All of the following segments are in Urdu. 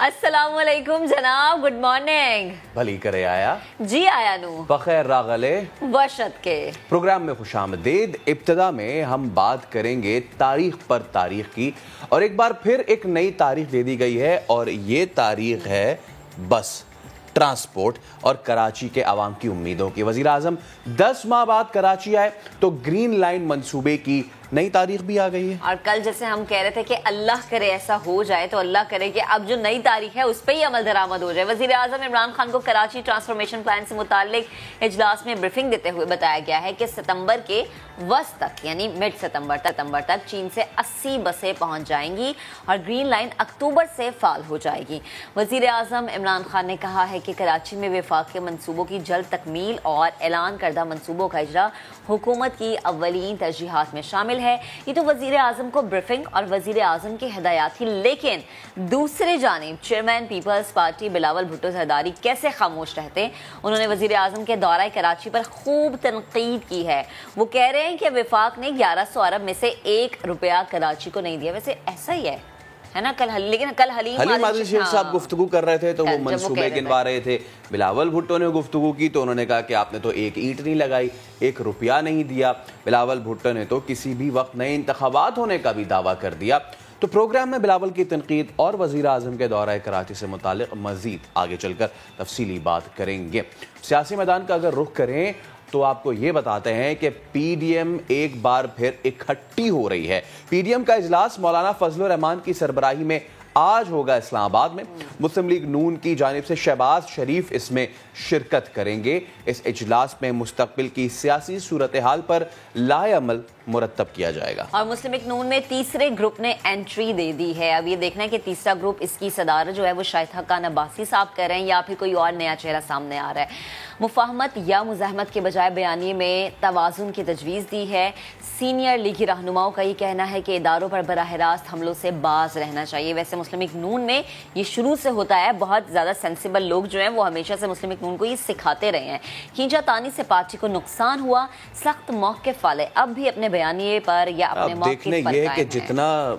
السلام علیکم جناب, گڈ مارننگ. بھلی کرے آیا جی آیا نو بخیر راغلے وشت کے پروگرام میں خوش آمدید. ابتدا میں ہم بات کریں گے تاریخ پر تاریخ کی, اور ایک بار پھر ایک نئی تاریخ دے دی گئی ہے, اور یہ تاریخ ہے بس ٹرانسپورٹ اور کراچی کے عوام کی امیدوں کی. وزیر اعظم 10 ماہ بعد کراچی آئے تو گرین لائن منصوبے کی نئی تاریخ بھی آ گئی ہے. اور کل جیسے ہم کہہ رہے تھے کہ اللہ کرے ایسا ہو جائے, تو اللہ کرے کہ اب جو نئی تاریخ ہے اس پہ ہی عمل درآمد ہو جائے. وزیر اعظم عمران خان کو کراچی ٹرانسفارمیشن پلان سے متعلق اجلاس میں بریفنگ دیتے ہوئے بتایا گیا ہے کہ ستمبر کے وسط تک یعنی مڈ ستمبر تک چین سے 80 بسیں پہنچ جائیں گی اور گرین لائن اکتوبر سے فعال ہو جائے گی. وزیر اعظم عمران خان نے کہا ہے کہ کراچی میں وفاق کے منصوبوں کی جلد تکمیل اور اعلان کردہ منصوبوں کا اجرا حکومت کی اولین ترجیحات میں شامل ہے. یہ تو وزیر اعظم کو بریفنگ اور وزیر اعظم کی ہدایات تھی, لیکن دوسرے جانب chairman Peoples Party Bilawal Bhutto Zardari کیسے خاموش رہتے. انہوں نے وزیر اعظم کے دورہ کراچی پر خوب تنقید کی ہے. وہ کہہ رہے ہیں کہ وفاق نے 1100 ارب میں سے 1 روپیہ کراچی کو نہیں دیا. ویسے ایسا ہی ہے نا, لیکن کل حلیم عادل شیخ صاحب گفتگو کر رہے تھے تو وہ منصوبے گنوا رہے تھے. بلاول بھٹو نے گفتگو کی تو انہوں نے کہا کہ آپ نے تو 1 اینٹ نہیں لگائی, 1 روپیہ نہیں دیا. بلاول بھٹو نے تو کسی بھی وقت نئے انتخابات ہونے کا بھی دعویٰ کر دیا. تو پروگرام میں بلاول کی تنقید اور وزیر اعظم کے دورہ کراچی سے متعلق مزید آگے چل کر تفصیلی بات کریں گے. سیاسی میدان کا اگر رخ کریں تو آپ کو یہ بتاتے ہیں کہ پی ڈی ایم ایک بار پھر اکٹھی ہو رہی ہے. پی ڈی ایم کا اجلاس مولانا فضل الرحمان کی سربراہی میں آج ہوگا اسلام آباد میں. مسلم لیگ نون کی جانب سے شہباز شریف اس میں شرکت کریں گے. اس اجلاس میں مستقبل کی سیاسی صورتحال پر لائحہ عمل مرتب کیا جائے گا. اور مسلم لیگ نون میں تیسرے گروپ نے انٹری دے دی ہے. اب یہ دیکھنا ہے کہ تیسرا گروپ, اس کی صدارت جو ہے وہ شاہد حقان عباسی صاحب کر رہے ہیں یا پھر کوئی اور نیا چہرہ سامنے آ رہا ہے. مفاہمت یا مزاحمت کے بجائے بیانیے میں توازن کی تجویز دی ہے. سینئر لیگی رہنماؤں کا یہ کہنا ہے کہ اداروں پر براہ راست حملوں سے باز رہنا چاہیے. ویسے مسلم لیگ نون میں یہ شروع سے ہوتا ہے, بہت زیادہ سینسیبل لوگ جو ہیں وہ ہمیشہ سے مسلم لیگ نون کو یہ سکھاتے رہے ہیں. کھینچا تانی سے پارٹی کو نقصان ہوا, سخت موقف والے اب بھی اپنے بیانیے پر یا اپنے موقف پر قائم ہیں. یہ ہے کہ جتنا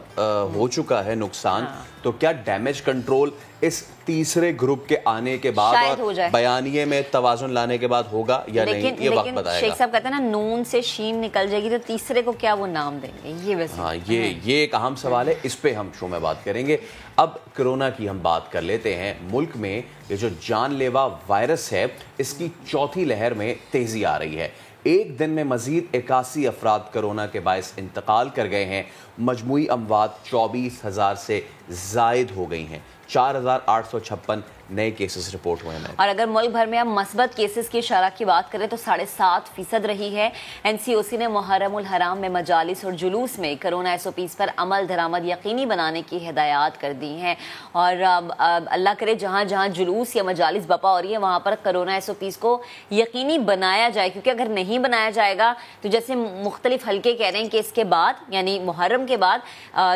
ہو چکا ہے نقصان, تو کیا ڈیمیج کنٹرول اس تیسرے گروپ کے آنے کے بعد اور بیانیے میں توازن لانے کے بعد ہوگا یا نہیں, یہ وقت بتائے گا. شیخ صاحب کہتے ہیں نا, نون سے شین نکل جائے گی تو تیسرے کو کیا وہ نام دیں گے, یہ ویسے ہاں یہ ایک اہم سوال ہے, اس پہ ہم شو میں بات کریں گے. اب کرونا کی ہم بات کر لیتے ہیں. ملک میں یہ جو جان لیوا وائرس ہے, اس کی چوتھی لہر میں تیزی آ رہی ہے. ایک دن میں مزید 81 افراد کرونا کے باعث انتقال کر گئے ہیں. مجموعی اموات 24,000 سے زائد ہو گئی ہیں. 4,856 نئے کیسز رپورٹ ہوئے ہیں. اور اگر ملک بھر میں ہم مثبت کیسز کی شرح کی بات کریں تو 7.5% رہی ہے. این سی او سی نے محرم الحرام میں مجالس اور جلوس میں کرونا ایس او پیز پر عمل درآمد یقینی بنانے کی ہدایات کر دی ہیں. اور اللہ کرے جہاں جہاں جلوس یا مجالس بپا ہو رہی ہے وہاں پر کرونا ایس او پیز کو یقینی بنایا جائے, کیونکہ اگر نہیں بنایا جائے گا تو جیسے مختلف حلقے کہہ رہے ہیں کہ اس کے بعد یعنی محرم کے بعد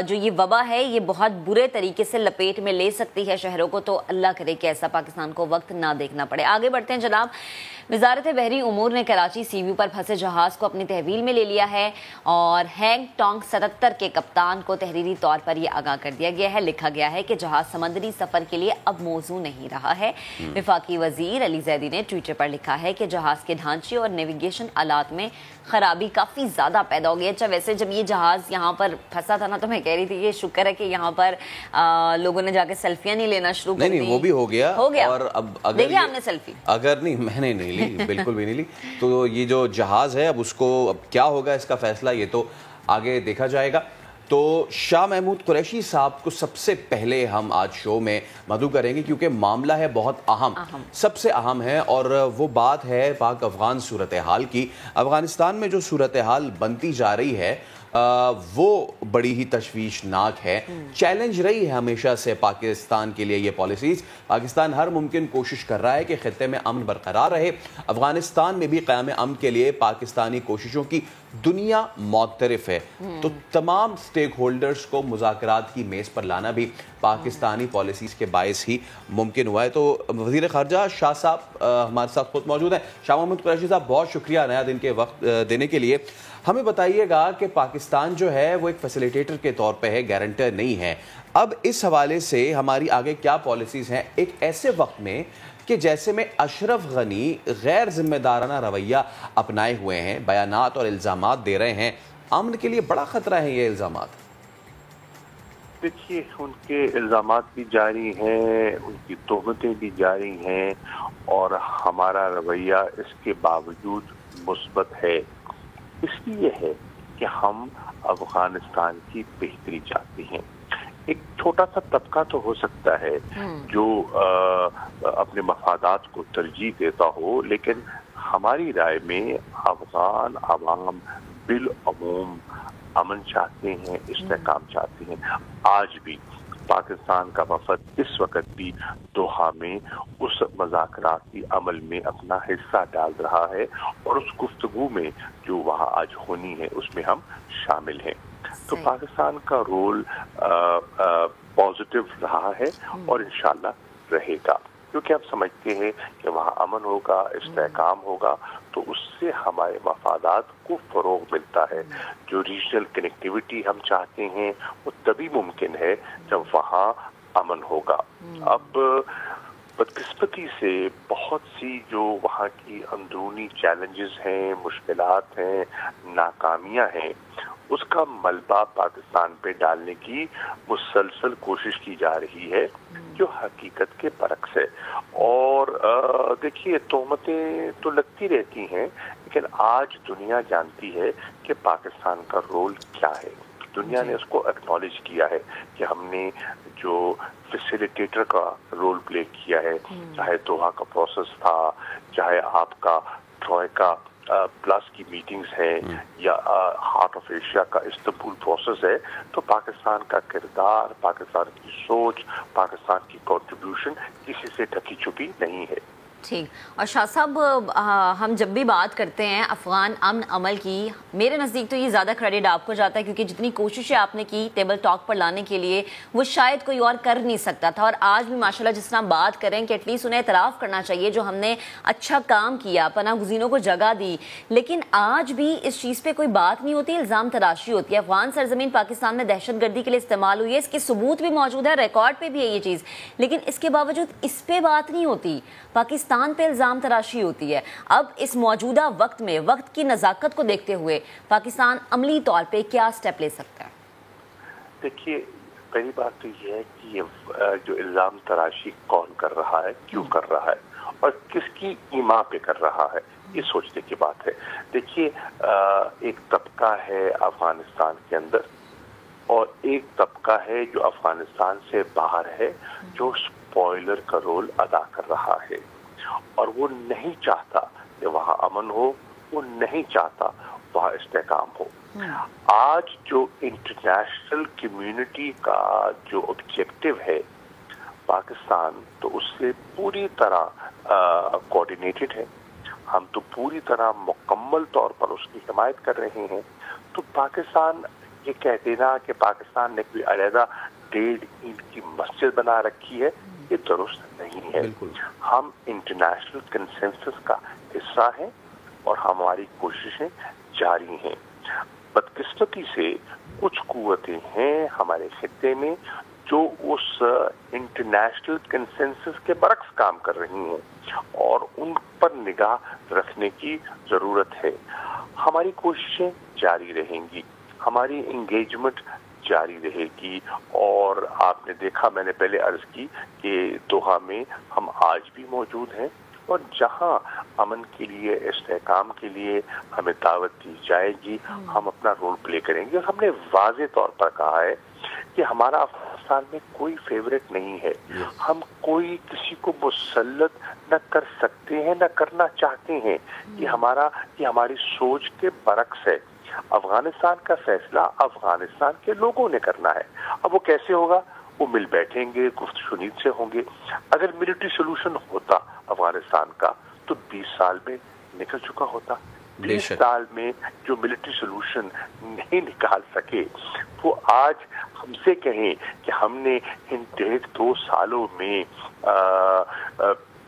جو یہ وبا ہے یہ بہت برے طریقے سے لپیٹ میں لے سکتی ہے شہروں کو. تو اللہ کرے کہ ایسا پاکستان کو وقت نہ دیکھنا پڑے. آگے بڑھتے ہیں جناب. وزارت بحری امور نے کراچی سی ویو پر پھنسے جہاز کو اپنی تحویل میں لے لیا ہے اور ہینگ ٹانگ 77 کے کپتان کو تحریری طور پر یہ آگاہ کر دیا گیا ہے. لکھا گیا ہے کہ جہاز سمندری سفر کے لیے اب موزوں نہیں رہا ہے. وفاقی وزیر علی زیدی نے ٹویٹر پر لکھا ہے کہ جہاز کے ڈھانچے اور نیویگیشن آلات میں خرابی کافی زیادہ پیدا ہو گئی. اچھا ویسے جب یہ جہاز یہاں پر پھنسا تھا نا تو میں کہہ رہی تھی کہ شکر ہے کہ یہاں پر لوگوں نے جا کے سیلفیاں نہیں لینا شروع کر دی. نہیں وہ بھی ہو گیا. اور اب دیکھیے آپ نے سیلفی اگر نہیں, میں نے نہیں لی, بالکل بھی نہیں لی. تو یہ جو جہاز ہے اب اس کو اب کیا ہوگا اس کا فیصلہ, یہ تو آگے دیکھا جائے گا. تو شاہ محمود قریشی صاحب کو سب سے پہلے ہم آج شو میں مدعو کریں گے کیونکہ معاملہ ہے بہت اہم, سب سے اہم ہے, اور وہ بات ہے پاک افغان صورتحال کی. افغانستان میں جو صورتحال بنتی جا رہی ہے وہ بڑی ہی تشویشناک ہے. چیلنج رہی ہے ہمیشہ سے پاکستان کے لیے یہ پالیسیز. پاکستان ہر ممکن کوشش کر رہا ہے کہ خطے میں امن برقرار رہے. افغانستان میں بھی قیام امن کے لیے پاکستانی کوششوں کی دنیا معترف ہے. تو تمام سٹیک ہولڈرز کو مذاکرات کی میز پر لانا بھی پاکستانی پالیسیز کے باعث ہی ممکن ہوا ہے. تو وزیر خارجہ شاہ صاحب ہمارے ساتھ خود موجود ہیں. شاہ محمود قریشی صاحب بہت شکریہ نیا دن کے وقت دینے کے لیے. ہمیں بتائیے گا کہ پاکستان جو ہے وہ ایک فیسیلیٹیٹر کے طور پہ ہے, گارنٹر نہیں ہے. اب اس حوالے سے ہماری آگے کیا پالیسیز ہیں ایک ایسے وقت میں کہ جیسے میں اشرف غنی غیر ذمہ دارانہ رویہ اپنائے ہوئے ہیں، بیانات اور الزامات دے رہے ہیں، امن کے لیے بڑا خطرہ ہے یہ الزامات؟ دیکھیے، ان کے الزامات بھی جاری ہیں، ان کی تہمتیں بھی جاری ہیں، اور ہمارا رویہ اس کے باوجود مثبت ہے۔ اس لیے ہے کہ ہم افغانستان کی بہتری چاہتے ہیں۔ ایک چھوٹا سا طبقہ تو ہو سکتا ہے جو اپنے مفادات کو ترجیح دیتا ہو، لیکن ہماری رائے میں افغان عوام بالعموم امن چاہتے ہیں، استحکام چاہتے ہیں۔ آج بھی پاکستان کا وفد اس وقت بھی دوحہ میں اس مذاکراتی عمل میں اپنا حصہ ڈال رہا ہے، اور اس گفتگو میں جو وہاں آج ہونی ہے اس میں ہم شامل ہیں۔ تو پاکستان کا رول پازیٹیو رہا ہے اور انشاءاللہ رہے گا، کیونکہ ہم سمجھتے ہیں کہ وہاں امن ہوگا، استحکام ہوگا، تو اس سے ہمارے مفادات کو فروغ ملتا ہے۔ جو ریجنل کنیکٹیوٹی ہم چاہتے ہیں وہ تبھی ممکن ہے جب وہاں امن ہوگا۔ اب بدقسمتی سے بہت سی جو وہاں کی اندرونی چیلنجز ہیں، مشکلات ہیں، ناکامیاں ہیں، اس کا ملبہ پاکستان پہ ڈالنے کی مسلسل کوشش کی جا رہی ہے، جو حقیقت کے برعکس ہے۔ اور دیکھیے، تہمتیں تو لگتی رہتی ہیں، لیکن آج دنیا جانتی ہے کہ پاکستان کا رول کیا ہے۔ دنیا نے اس کو ایکنالج کیا ہے کہ ہم نے جو فیسیلیٹیٹر کا رول پلے کیا ہے، چاہے دوحہ کا پروسیس تھا، چاہے آپ کا ٹروئکا پلس کی میٹنگز ہیں، یا ہارٹ آف ایشیا کا استنبول پروسیس ہے، تو پاکستان کا کردار، پاکستان کی سوچ، پاکستان کی کنٹریبیوشن کسی سے ڈھکی چھپی نہیں ہے۔ ٹھیک۔ اور شاہ صاحب، ہم جب بھی بات کرتے ہیں افغان امن عمل کی، میرے نزدیک تو یہ زیادہ کریڈٹ آپ کو جاتا ہے، کیونکہ جتنی کوششیں آپ نے کی ٹیبل ٹاک پر لانے کے لیے وہ شاید کوئی اور کر نہیں سکتا تھا۔ اور آج بھی ماشاءاللہ جس طرح بات کریں کہ ایٹ لیسٹ انہیں اعتراف کرنا چاہیے جو ہم نے اچھا کام کیا، پناہ گزینوں کو جگہ دی، لیکن آج بھی اس چیز پہ کوئی بات نہیں ہوتی، الزام تراشی ہوتی ہے۔ افغان سرزمین پاکستان میں دہشت گردی کے لیے استعمال ہوئی ہے، اس کے ثبوت بھی موجود ہے، ریکارڈ پہ بھی ہے یہ چیز، لیکن اس کے باوجود اس پہ بات نہیں ہوتی، پاکستان پہ الزام تراشی ہوتی ہے۔ اب اس موجودہ وقت میں وقت کی نزاکت کو دیکھتے ہوئے پاکستان عملی طور پہ کیا سٹیپ لے سکتا ہے؟ دیکھیے، پہلی بات تو یہ ہے کہ یہ جو الزام تراشی کون کر رہا ہے، کیوں کر رہا ہے، اور کس کی ایما پہ کر رہا ہے، یہ سوچنے کی بات ہے۔ دیکھیے، ایک طبقہ ہے افغانستان کے اندر، اور ایک طبقہ ہے جو افغانستان سے باہر ہے، جو اسپوائلر کا رول ادا کر رہا ہے، اور وہ نہیں چاہتا کہ وہاں امن ہو، وہ نہیں چاہتا وہاں استحکام ہو۔ آج جو انٹرنیشنل کمیونٹی کا جو آبجیکٹو ہے، پاکستان تو اس سے پوری طرح کوآرڈینیٹڈ ہے، ہم تو پوری طرح مکمل طور پر اس کی حمایت کر رہے ہیں۔ تو پاکستان یہ کہہ دینا کہ پاکستان نے کوئی علیحدہ 1.5 اینٹ کی مسجد بنا رکھی ہے، یہ درست نہیں ہے۔ ہم انٹرنیشنل کنسنسس کا حصہ ہیں اور ہماری کوششیں جاری ہیں۔ بدقسمتی سے کچھ قوتیں ہیں ہمارے خطے میں جو اس انٹرنیشنل کنسنسس کے برعکس کام کر رہی ہیں، اور ان پر نگاہ رکھنے کی ضرورت ہے۔ ہماری کوششیں جاری رہیں گی، ہماری انگیجمنٹ جاری رہے گی، اور آپ نے دیکھا، میں نے پہلے عرض کی کہ دوحہ میں ہم آج بھی موجود ہیں، اور جہاں امن کے لیے، استحکام کے لیے ہمیں دعوت دی جائے گی، ہم اپنا رول پلے کریں گے۔ اور ہم نے واضح طور پر کہا ہے کہ ہمارا افغانستان میں کوئی فیوریٹ نہیں ہے، ہم کوئی کسی کو مسلط نہ کر سکتے ہیں، نہ کرنا چاہتے ہیں۔ یہ ہماری سوچ کے برعکس ہے۔ افغانستان کا فیصلہ افغانستان کے لوگوں نے کرنا ہے۔ اب وہ کیسے ہوگا؟ وہ مل بیٹھیں گے، گفت شنید سے ہوں گے۔ اگر ملٹری سولوشن ہوتا افغانستان کا تو 20 سال میں نکل چکا ہوتا۔ 20 سال میں جو ملٹری سولوشن نہیں نکال سکے، وہ آج ہم سے کہیں کہ ہم نے ان 1.5-2 سالوں میں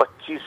25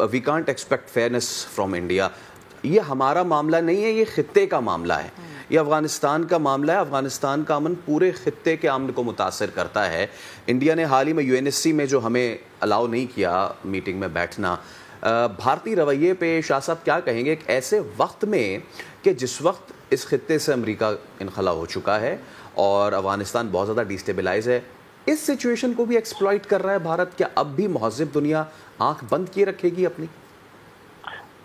we can't expect fairness from India. یہ ہمارا معاملہ نہیں ہے, یہ خطے کا معاملہ ہے, یہ افغانستان کا معاملہ ہے. افغانستان کا امن پورے خطے کے امن کو متاثر کرتا ہے. انڈیا نے حال ہی میں UNSC میں جو ہمیں الاؤ نہیں کیا میٹنگ میں بیٹھنا, بھارتی رویے پہ شاہ صاحب کیا کہیں گے ایک ایسے وقت میں کہ جس وقت اس خطے سے امریکہ انخلا ہو چکا ہے اور افغانستان بہت زیادہ ڈیسٹیبلائز ہے, اس سچویشن کو بھی ایکسپلائٹ کر رہا ہے بھارت؟ کیا اب بھی مہذب دنیا آنکھ بند کیے رکھے گی اپنی؟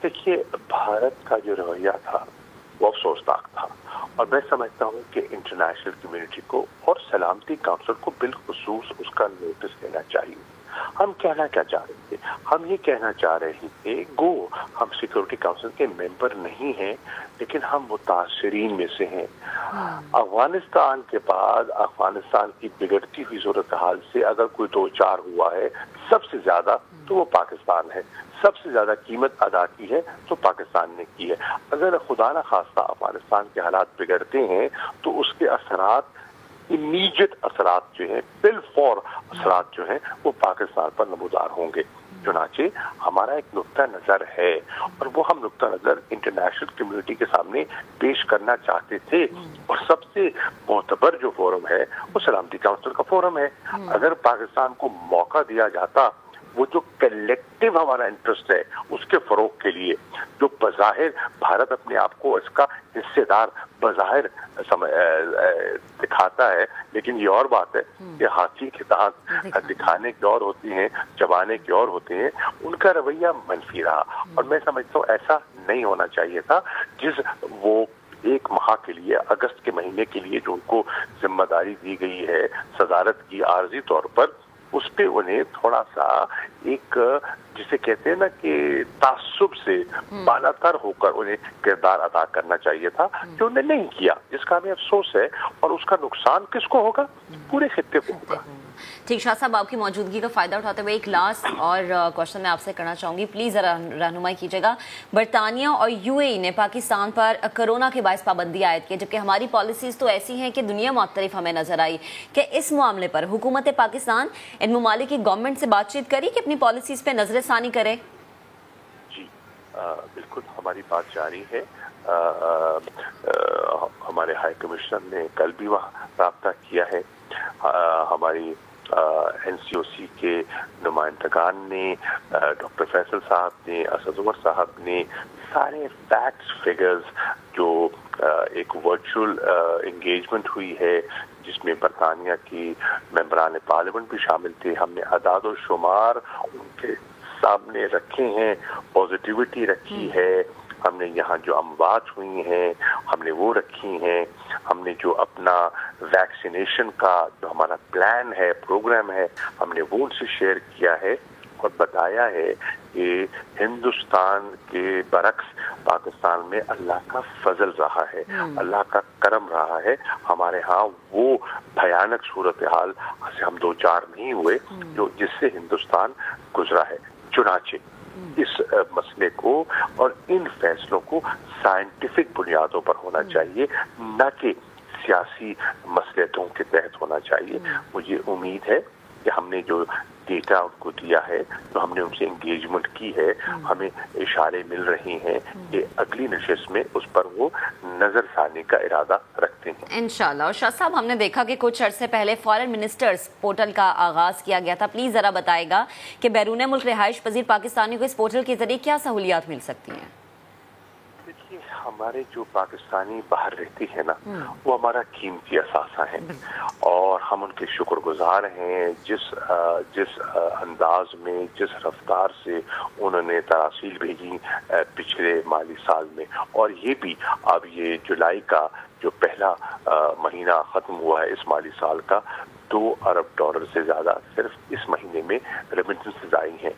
دیکھیے, بھارت کا جو رویہ تھا وہ افسوسناک تھا, اور میں سمجھتا ہوں کہ انٹرنیشنل کمیونٹی کو اور سلامتی کونسل کو بالخصوص اس کا نوٹس لینا چاہیے. ہم کہنا کیا چاہ رہے تھے؟ ہم یہ کہنا چاہ رہے تھے گو ہم سیکورٹی کونسل کے ممبر نہیں ہیں, لیکن ہم متاثرین میں سے ہیں. افغانستان کے بعد افغانستان کی بگڑتی ہوئی صورتحال سے اگر کوئی دو چار ہوا ہے سب سے زیادہ تو وہ پاکستان ہے. سب سے زیادہ قیمت ادا کی ہے تو پاکستان نے کی ہے. اگر خدا نہ خواستہ افغانستان کے حالات بگڑتے ہیں تو اس کے اثرات, امیجیٹ اثرات جو ہیں, بالفور اثرات جو ہیں, وہ پاکستان پر نمودار ہوں گے. چنانچہ ہمارا ایک نقطہ نظر ہے, اور وہ ہم نقطہ نظر انٹرنیشنل کمیونٹی کے سامنے پیش کرنا چاہتے تھے, اور سب سے معتبر جو فورم ہے وہ سلامتی کونسل کا فورم ہے. اگر پاکستان کو موقع دیا جاتا, وہ جو کلیکٹیو ہمارا انٹرسٹ ہے اس کے فروغ کے لیے, جو بظاہر بھارت اپنے آپ کو اس کا حصے دار بظاہر دکھاتا ہے, لیکن یہ اور بات ہے کہ ہاتھی کے دانت دکھانے کی اور ہوتی ہیں, چبانے کی اور ہوتے ہیں. ان کا رویہ منفی رہا, اور میں سمجھتا ہوں ایسا نہیں ہونا چاہیے تھا. جس وہ ایک ماہ کے لیے, اگست کے مہینے کے لیے جو ان کو ذمہ داری دی گئی ہے صدارت کی عارضی طور پر, اس پہ انہیں تھوڑا سا ایک جسے کہتے ہیں نا کہ تعصب سے بالا تر ہو کر انہیں کردار ادا کرنا چاہیے تھا, جو انہیں نہیں کیا, جس کا ہمیں افسوس ہے. اور اس کا نقصان کس کو ہوگا؟ پورے خطے کو ہوگا. ٹھیک, شاہ صاحب آپ کی موجودگی کا فائدہ اٹھاتے ہوئے ایک لاسٹ اور کوشچن میں آپ سے کرنا چاہوں گی, پلیز ذرا رہنمائی کیجیے گا. برطانیہ اور UAE نے پاکستان پر کرونا کے باعث پابندی عائد کی, جبکہ ہماری پالیسیز تو ایسی ہیں کہ دنیا مختلف ہمیں نظر آئی. کہ اس معاملے پر حکومت پاکستان ان ممالک کی گورنمنٹ سے بات چیت کری کہ اپنی پالیسیز پہ نظر ثانی کرے؟ جی بالکل, ہماری بات جاری ہے. ہمارے ہائی کمشنر نے کل بھی وہاں رابطہ کیا ہے. ہماری NCOC کے نمائندگان نے, ڈاکٹر فیصل صاحب نے, اسد عمر صاحب نے, سارے فیکٹس فگرز جو ایک ورچوئل انگیجمنٹ ہوئی ہے جس میں برطانیہ کی ممبران پارلیمنٹ بھی شامل تھے, ہم نے اعداد و شمار ان کے سامنے رکھے ہیں, پازیٹیوٹی رکھی ہے. ہم نے یہاں جو اموات ہوئی ہیں ہم نے وہ رکھی ہیں. ہم نے جو اپنا ویکسینیشن کا جو ہمارا پلان ہے, پروگرام ہے, ہم نے وہ ان سے شیئر کیا ہے, اور بتایا ہے کہ ہندوستان کے برعکس پاکستان میں اللہ کا فضل رہا ہے, اللہ کا کرم رہا ہے. ہمارے ہاں وہ بھیانک صورتحال سے ہم دو چار نہیں ہوئے جو جس سے ہندوستان گزرا ہے. چنانچہ اس مسئلے کو اور ان فیصلوں کو سائنٹیفک بنیادوں پر ہونا چاہیے, نہ کہ سیاسی مصلحتوں کے تحت ہونا چاہیے. مجھے امید ہے کہ ہم نے جو ڈیٹا ان کو دیا ہے, جو ہم نے ان سے انگیجمنٹ کی ہے, ہمیں اشارے مل رہے ہیں کہ اگلی نشست میں اس پر وہ نظر ثانی کا ارادہ رکھتے ہیں انشاءاللہ. اور شاہ صاحب, ہم نے دیکھا کہ کچھ عرصے پہلے فارن منسٹرز پورٹل کا آغاز کیا گیا تھا. پلیز ذرا بتائے گا کہ بیرون ملک رہائش پذیر پاکستانیوں کو اس پورٹل کے ذریعے کیا سہولیات مل سکتی ہیں؟ دیکھیے, ہمارے جو پاکستانی باہر رہتے ہیں نا, وہ ہمارا قیمتی اثاثہ ہیں, اور ہم ان کے شکر گزار ہیں جس انداز میں, جس رفتار سے انہوں نے تراسیل بھیجی پچھلے مالی سال میں. اور یہ بھی اب یہ جولائی کا جو پہلا مہینہ ختم ہوا ہے اس مالی سال کا, $2 ارب سے زیادہ صرف اس مہینے میں ریمیٹنسز آئی ہیں.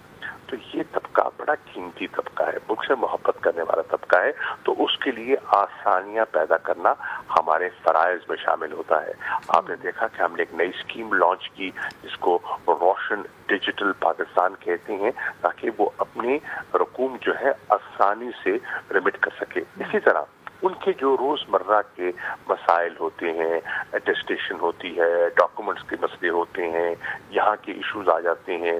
تو یہ طبقہ بڑا قیمتی طبقہ ہے, ملک سے محبت کرنے والا طبقہ ہے. تو اس کے لیے آسانیاں پیدا کرنا ہمارے فرائض میں شامل ہوتا ہے. آپ نے دیکھا کہ ہم نے ایک نئی اسکیم لانچ کی جس کو روشن ڈیجیٹل پاکستان کہتے ہیں, تاکہ وہ اپنی رقوم جو ہے آسانی سے ریمٹ کر سکے. اسی طرح ان کے جو روزمرہ کے مسائل ہوتے ہیں, اٹیسٹیشن ہوتی ہے, ڈاکومنٹس کے مسئلے ہوتے ہیں, یہاں کے ایشوز آ جاتے ہیں,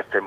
FM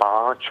5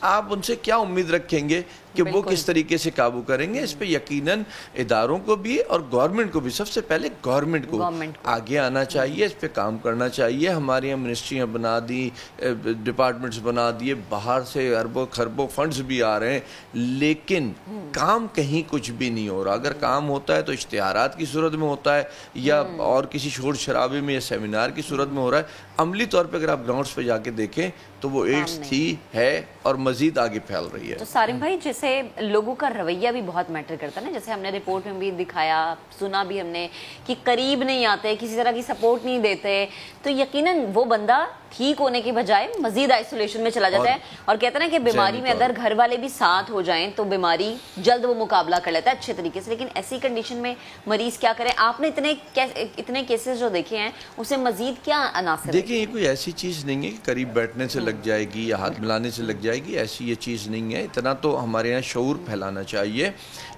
آپ ان سے کیا امید رکھیں گے کہ وہ کس طریقے سے قابو کریں گے؟ اس پہ یقیناً اداروں کو بھی اور گورنمنٹ کو بھی، سب سے پہلے گورنمنٹ کو آگے آنا چاہیے، اس پہ کام کرنا چاہیے. ہماری یہاں منسٹریاں بنا دی، ڈپارٹمنٹس بنا دیے، باہر سے اربوں خربوں فنڈز بھی آ رہے ہیں، لیکن کام کہیں کچھ بھی نہیں ہو رہا. اگر کام ہوتا ہے تو اشتہارات کی صورت میں ہوتا ہے یا اور کسی شور شرابے میں یا سیمینار کی صورت میں ہو رہا ہے. عملی طور پہ اگر آپ گراؤنڈز پہ جا کے دیکھیں تو وہ ایڈز تھی، ہے اور مزید آگے پھیل رہی ہے. تو سارم بھائی، جیسے لوگوں کا رویہ بھی بہت میٹر کرتا ہے نا، جیسے ہم نے رپورٹ میں بھی دکھایا، سنا بھی ہم نے کہ قریب نہیں آتے، کسی طرح کی سپورٹ نہیں دیتے، تو یقیناً وہ بندہ ٹھیک ہونے کے بجائے مزید آئسولیشن میں چلا جاتا ہے اور کہتے ہیں کہ بیماری میں اگر گھر والے بھی ساتھ ہو جائیں تو بیماری جلد وہ مقابلہ کر لیتا ہے اچھے طریقے سے. لیکن ایسی کنڈیشن میں مریض کیا کرے؟ آپ نے اتنے کیسز جو دیکھے ہیں، اسے مزید کیا عناصر؟ دیکھیں، یہ کوئی ایسی چیز نہیں ہے کہ قریب بیٹھنے سے لگ جائے گی یا ہاتھ ملانے سے لگ جائے گی، ایسی یہ چیز نہیں ہے. اتنا تو ہمارے یہاں شعور پھیلانا چاہیے.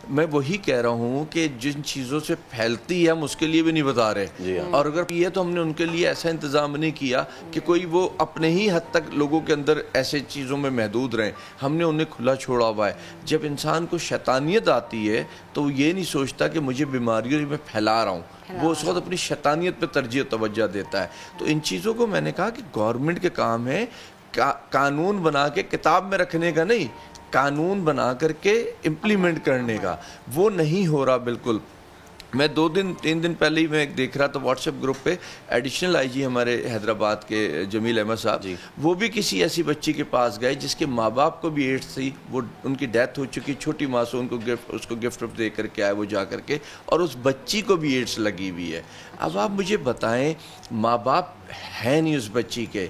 میں وہی کہہ رہا ہوں کہ جن چیزوں سے پھیلتی ہے ہم اس کے لیے بھی نہیں بتا رہے، اور اگر یہ تو ہم نے ان کے لیے ایسا انتظام نہیں کیا کہ کوئی وہ اپنے ہی حد تک لوگوں کے اندر ایسے چیزوں میں محدود رہیں. ہم نے انہیں کھلا چھوڑا ہوا ہے. جب انسان کو شیطانیت آتی ہے تو وہ یہ نہیں سوچتا کہ مجھے بیماریوں میں پھیلا رہا ہوں، وہ اس وقت اپنی شیطانیت پہ ترجیح توجہ دیتا ہے. تو ان چیزوں کو میں نے کہا کہ گورنمنٹ کے کام ہے قانون بنا کے کتاب میں رکھنے کا نہیں، قانون بنا کر کے امپلیمنٹ کرنے کا. وہ نہیں ہو رہا بالکل. میں 2-3 دن پہلے ہی میں دیکھ رہا تھا واٹس ایپ گروپ پہ، ایڈیشنل آئی جی ہمارے حیدرآباد کے جمیل احمد صاحب، وہ بھی کسی ایسی بچی کے پاس گئے جس کے ماں باپ کو بھی ایڈس تھی، وہ ان کی ڈیتھ ہو چکی، چھوٹی معصوم کو اس کو گفٹ دے کر کے آئے وہ جا کر کے، اور اس بچی کو بھی ایڈس لگی ہوئی ہے. اب آپ مجھے بتائیں، ماں باپ ہے نہیں اس بچی کے،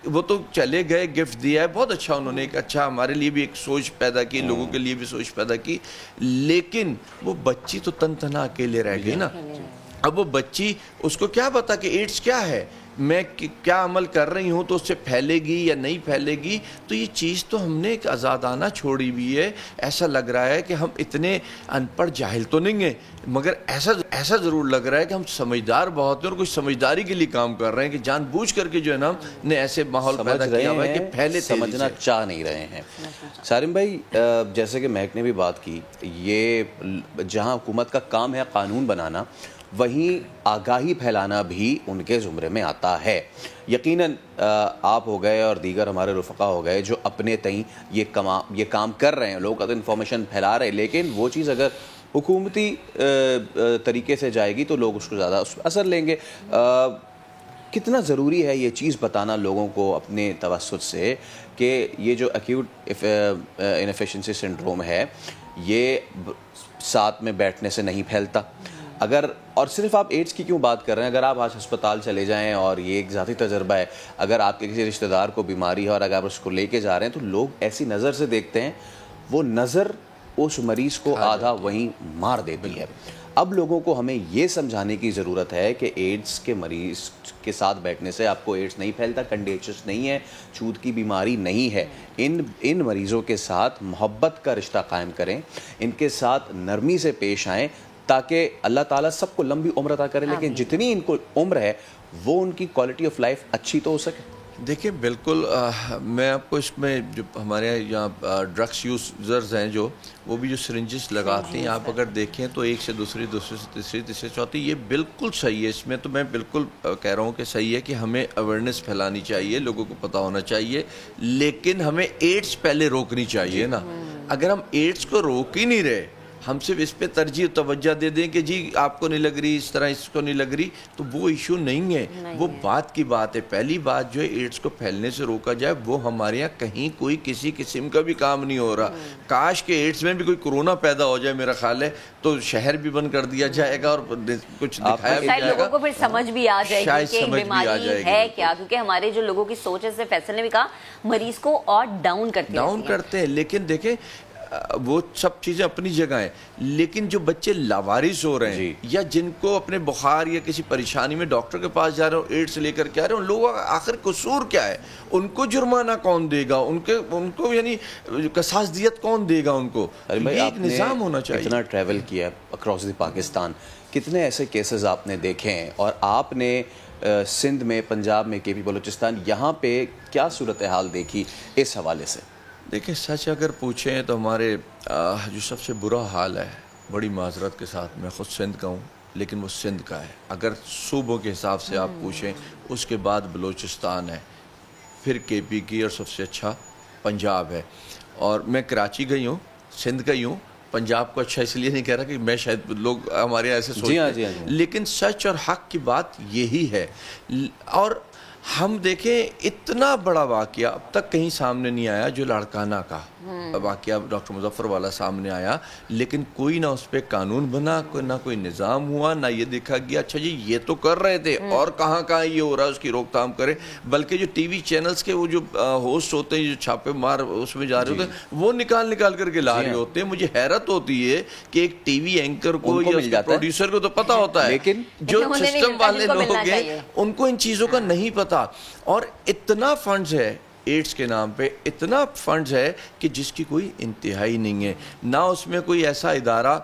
وہ تو چلے گئے، گفٹ دیا ہے، بہت اچھا، انہوں نے ایک اچھا ہمارے لیے بھی ایک سوچ پیدا کی، لوگوں کے لیے بھی سوچ پیدا کی، لیکن وہ بچی تو تن تنہا اکیلے رہ گئی نا. اب وہ بچی، اس کو کیا پتا کہ ایڈس کیا ہے، میں کیا عمل کر رہی ہوں تو اس سے پھیلے گی یا نہیں پھیلے گی. تو یہ چیز تو ہم نے ایک آزادانہ چھوڑی ہوئی ہے. ایسا لگ رہا ہے کہ ہم اتنے ان پڑھ جاہل تو نہیں ہیں، مگر ایسا ضرور لگ رہا ہے کہ ہم سمجھدار بہت ہیں اور کچھ سمجھداری کے لیے کام کر رہے ہیں کہ جان بوجھ کر کے جو ہے نا ہم نے ایسے ماحول پیدا کیا ہوا ہے کہ پہلے سمجھنا چاہ نہیں رہے ہیں. سارم بھائی، جیسے کہ مہک نے بھی بات کی، یہ جہاں حکومت کا کام ہے قانون بنانا، وہیں آگاہی پھیلانا بھی ان کے زمرے میں آتا ہے. یقیناً آپ ہو گئے اور دیگر ہمارے رفقا ہو گئے جو اپنے تئیں یہ کام کر رہے ہیں، لوگ انفارمیشن پھیلا رہے ہیں، لیکن وہ چیز اگر حکومتی طریقے سے جائے گی تو لوگ اس کو زیادہ اثر لیں گے. کتنا ضروری ہے یہ چیز بتانا لوگوں کو اپنے توسط سے کہ یہ جو ایکیوٹ انفیشنسی سنڈروم ہے یہ ساتھ میں بیٹھنے سے نہیں پھیلتا. اگر اور صرف آپ ایڈس کی کیوں بات کر رہے ہیں، اگر آپ آج ہسپتال چلے جائیں، اور یہ ایک ذاتی تجربہ ہے، اگر آپ کے کسی رشتہ دار کو بیماری ہے اور اگر آپ اس کو لے کے جا رہے ہیں تو لوگ ایسی نظر سے دیکھتے ہیں، وہ نظر اس مریض کو آدھا وہیں مار دیتی ہے. اب لوگوں کو ہمیں یہ سمجھانے کی ضرورت ہے کہ ایڈس کے مریض کے ساتھ بیٹھنے سے آپ کو ایڈس نہیں پھیلتا، کنڈیشس نہیں ہے، چھوت کی بیماری نہیں ہے. ان مریضوں کے ساتھ محبت کا رشتہ قائم کریں، ان کے ساتھ نرمی سے پیش آئیں، تاکہ اللہ تعالیٰ سب کو لمبی عمر عطا کرے، لیکن جتنی ان کو عمر ہے وہ ان کی کوالٹی آف لائف اچھی تو ہو سکے. دیکھیں، بالکل میں آپ کو اس میں جو ہمارے یہاں ڈرگس یوزرز ہیں جو وہ بھی جو سرنجز لگاتے ہیں، آپ اگر دیکھیں تو ایک سے دوسری سے تیسری چوتھی، یہ بالکل صحیح ہے. اس میں تو میں بالکل کہہ رہا ہوں کہ صحیح ہے کہ ہمیں اویئرنیس پھیلانی چاہیے، لوگوں کو پتہ ہونا چاہیے، لیکن ہمیں ایڈس پہلے روکنی چاہیے نا. اگر ہم ایڈس کو روک ہی نہیں رہے، ہم صرف اس پہ ترجیح توجہ دے دیں کہ جی آپ کو نہیں لگ رہی، اس طرح اس کو نہیں لگ رہی، تو وہ ایشو نہیں ہے. وہ بات کی بات ہے. پہلی بات جو ہے ایڈس کو پھیلنے سے روکا جائے، وہ ہمارے یہاں کہیں کوئی کسی قسم کا بھی کام نہیں ہو رہا. کاش کہ ایڈس میں بھی کوئی کورونا پیدا ہو جائے، میرا خیال ہے تو شہر بھی بند کر دیا جائے گا اور کچھ دکھایا بھی جائے گا، لوگوں کو پھر سمجھ بھی آ جائے گی کہ بیماری ہے کیا. کیونکہ ہمارے جو لوگوں کی سوچ ہے، جیسے فیصل نے بھی کہا، مریض کو اور ڈاؤن کرتے ہیں. لیکن دیکھیں وہ سب چیزیں اپنی جگہ ہیں، لیکن جو بچے لاوارث ہو رہے ہیں یا جن کو اپنے بخار یا کسی پریشانی میں ڈاکٹر کے پاس جا رہے ہو، ایڈس لے کر کے آ رہے ہیں، ان لوگوں کا آخر قصور کیا ہے؟ ان کو جرمانہ کون دے گا؟ ان کو یعنی قصاص دیت کون دے گا ان کو؟ یہ ایک نظام ہونا چاہیے. اتنا ٹریول کیا اکراس دی پاکستان، کتنے ایسے کیسز آپ نے دیکھے ہیں اور آپ نے سندھ میں، پنجاب میں، کے پی بلوچستان، یہاں پہ کیا صورتحال دیکھی اس حوالے سے؟ دیکھیں سچ اگر پوچھیں تو ہمارے جو سب سے برا حال ہے، بڑی معذرت کے ساتھ میں خود سندھ کا ہوں لیکن وہ سندھ کا ہے، اگر صوبوں کے حساب سے آپ پوچھیں اس کے بعد بلوچستان ہے، پھر کے پی کی، اور سب سے اچھا پنجاب ہے. اور میں کراچی گئی ہوں، سندھ گئی ہوں، پنجاب کو اچھا اس لیے نہیں کہہ رہا کہ میں شاید لوگ ہمارے ایسے سوچتے ہیں، لیکن سچ اور حق کی بات یہی ہے. اور ہم دیکھیں اتنا بڑا واقعہ اب تک کہیں سامنے نہیں آیا جو لاڑکانہ کا واقعہ ڈاکٹر مظفر والا سامنے آیا، لیکن کوئی نہ اس پہ قانون بنا، نہ کوئی نظام ہوا، نہ یہ دیکھا گیا اچھا جی یہ تو کر رہے تھے اور کہاں کہاں یہ ہو رہا ہے اس کی روک تھام کرے. بلکہ جو ٹی وی چینلز کے وہ جو ہوسٹ ہوتے ہیں جو چھاپے مار اس میں جا رہے ہوتے ہیں وہ نکال کر کے لا رہے ہوتے ہیں. مجھے حیرت ہوتی ہے کہ ایک ٹی وی اینکر کو یا پروڈیوسر کو تو پتہ ہوتا ہے، لیکن جو سسٹم والے لوگ ہیں ان کو ان چیزوں کا نہیں پتہ. اور اتنا فنڈز ہے ایڈز کے نام پہ، اتنا فنڈز ہے کہ جس کی کوئی انتہائی نہیں ہے. نہ اس میں کوئی ایسا ادارہ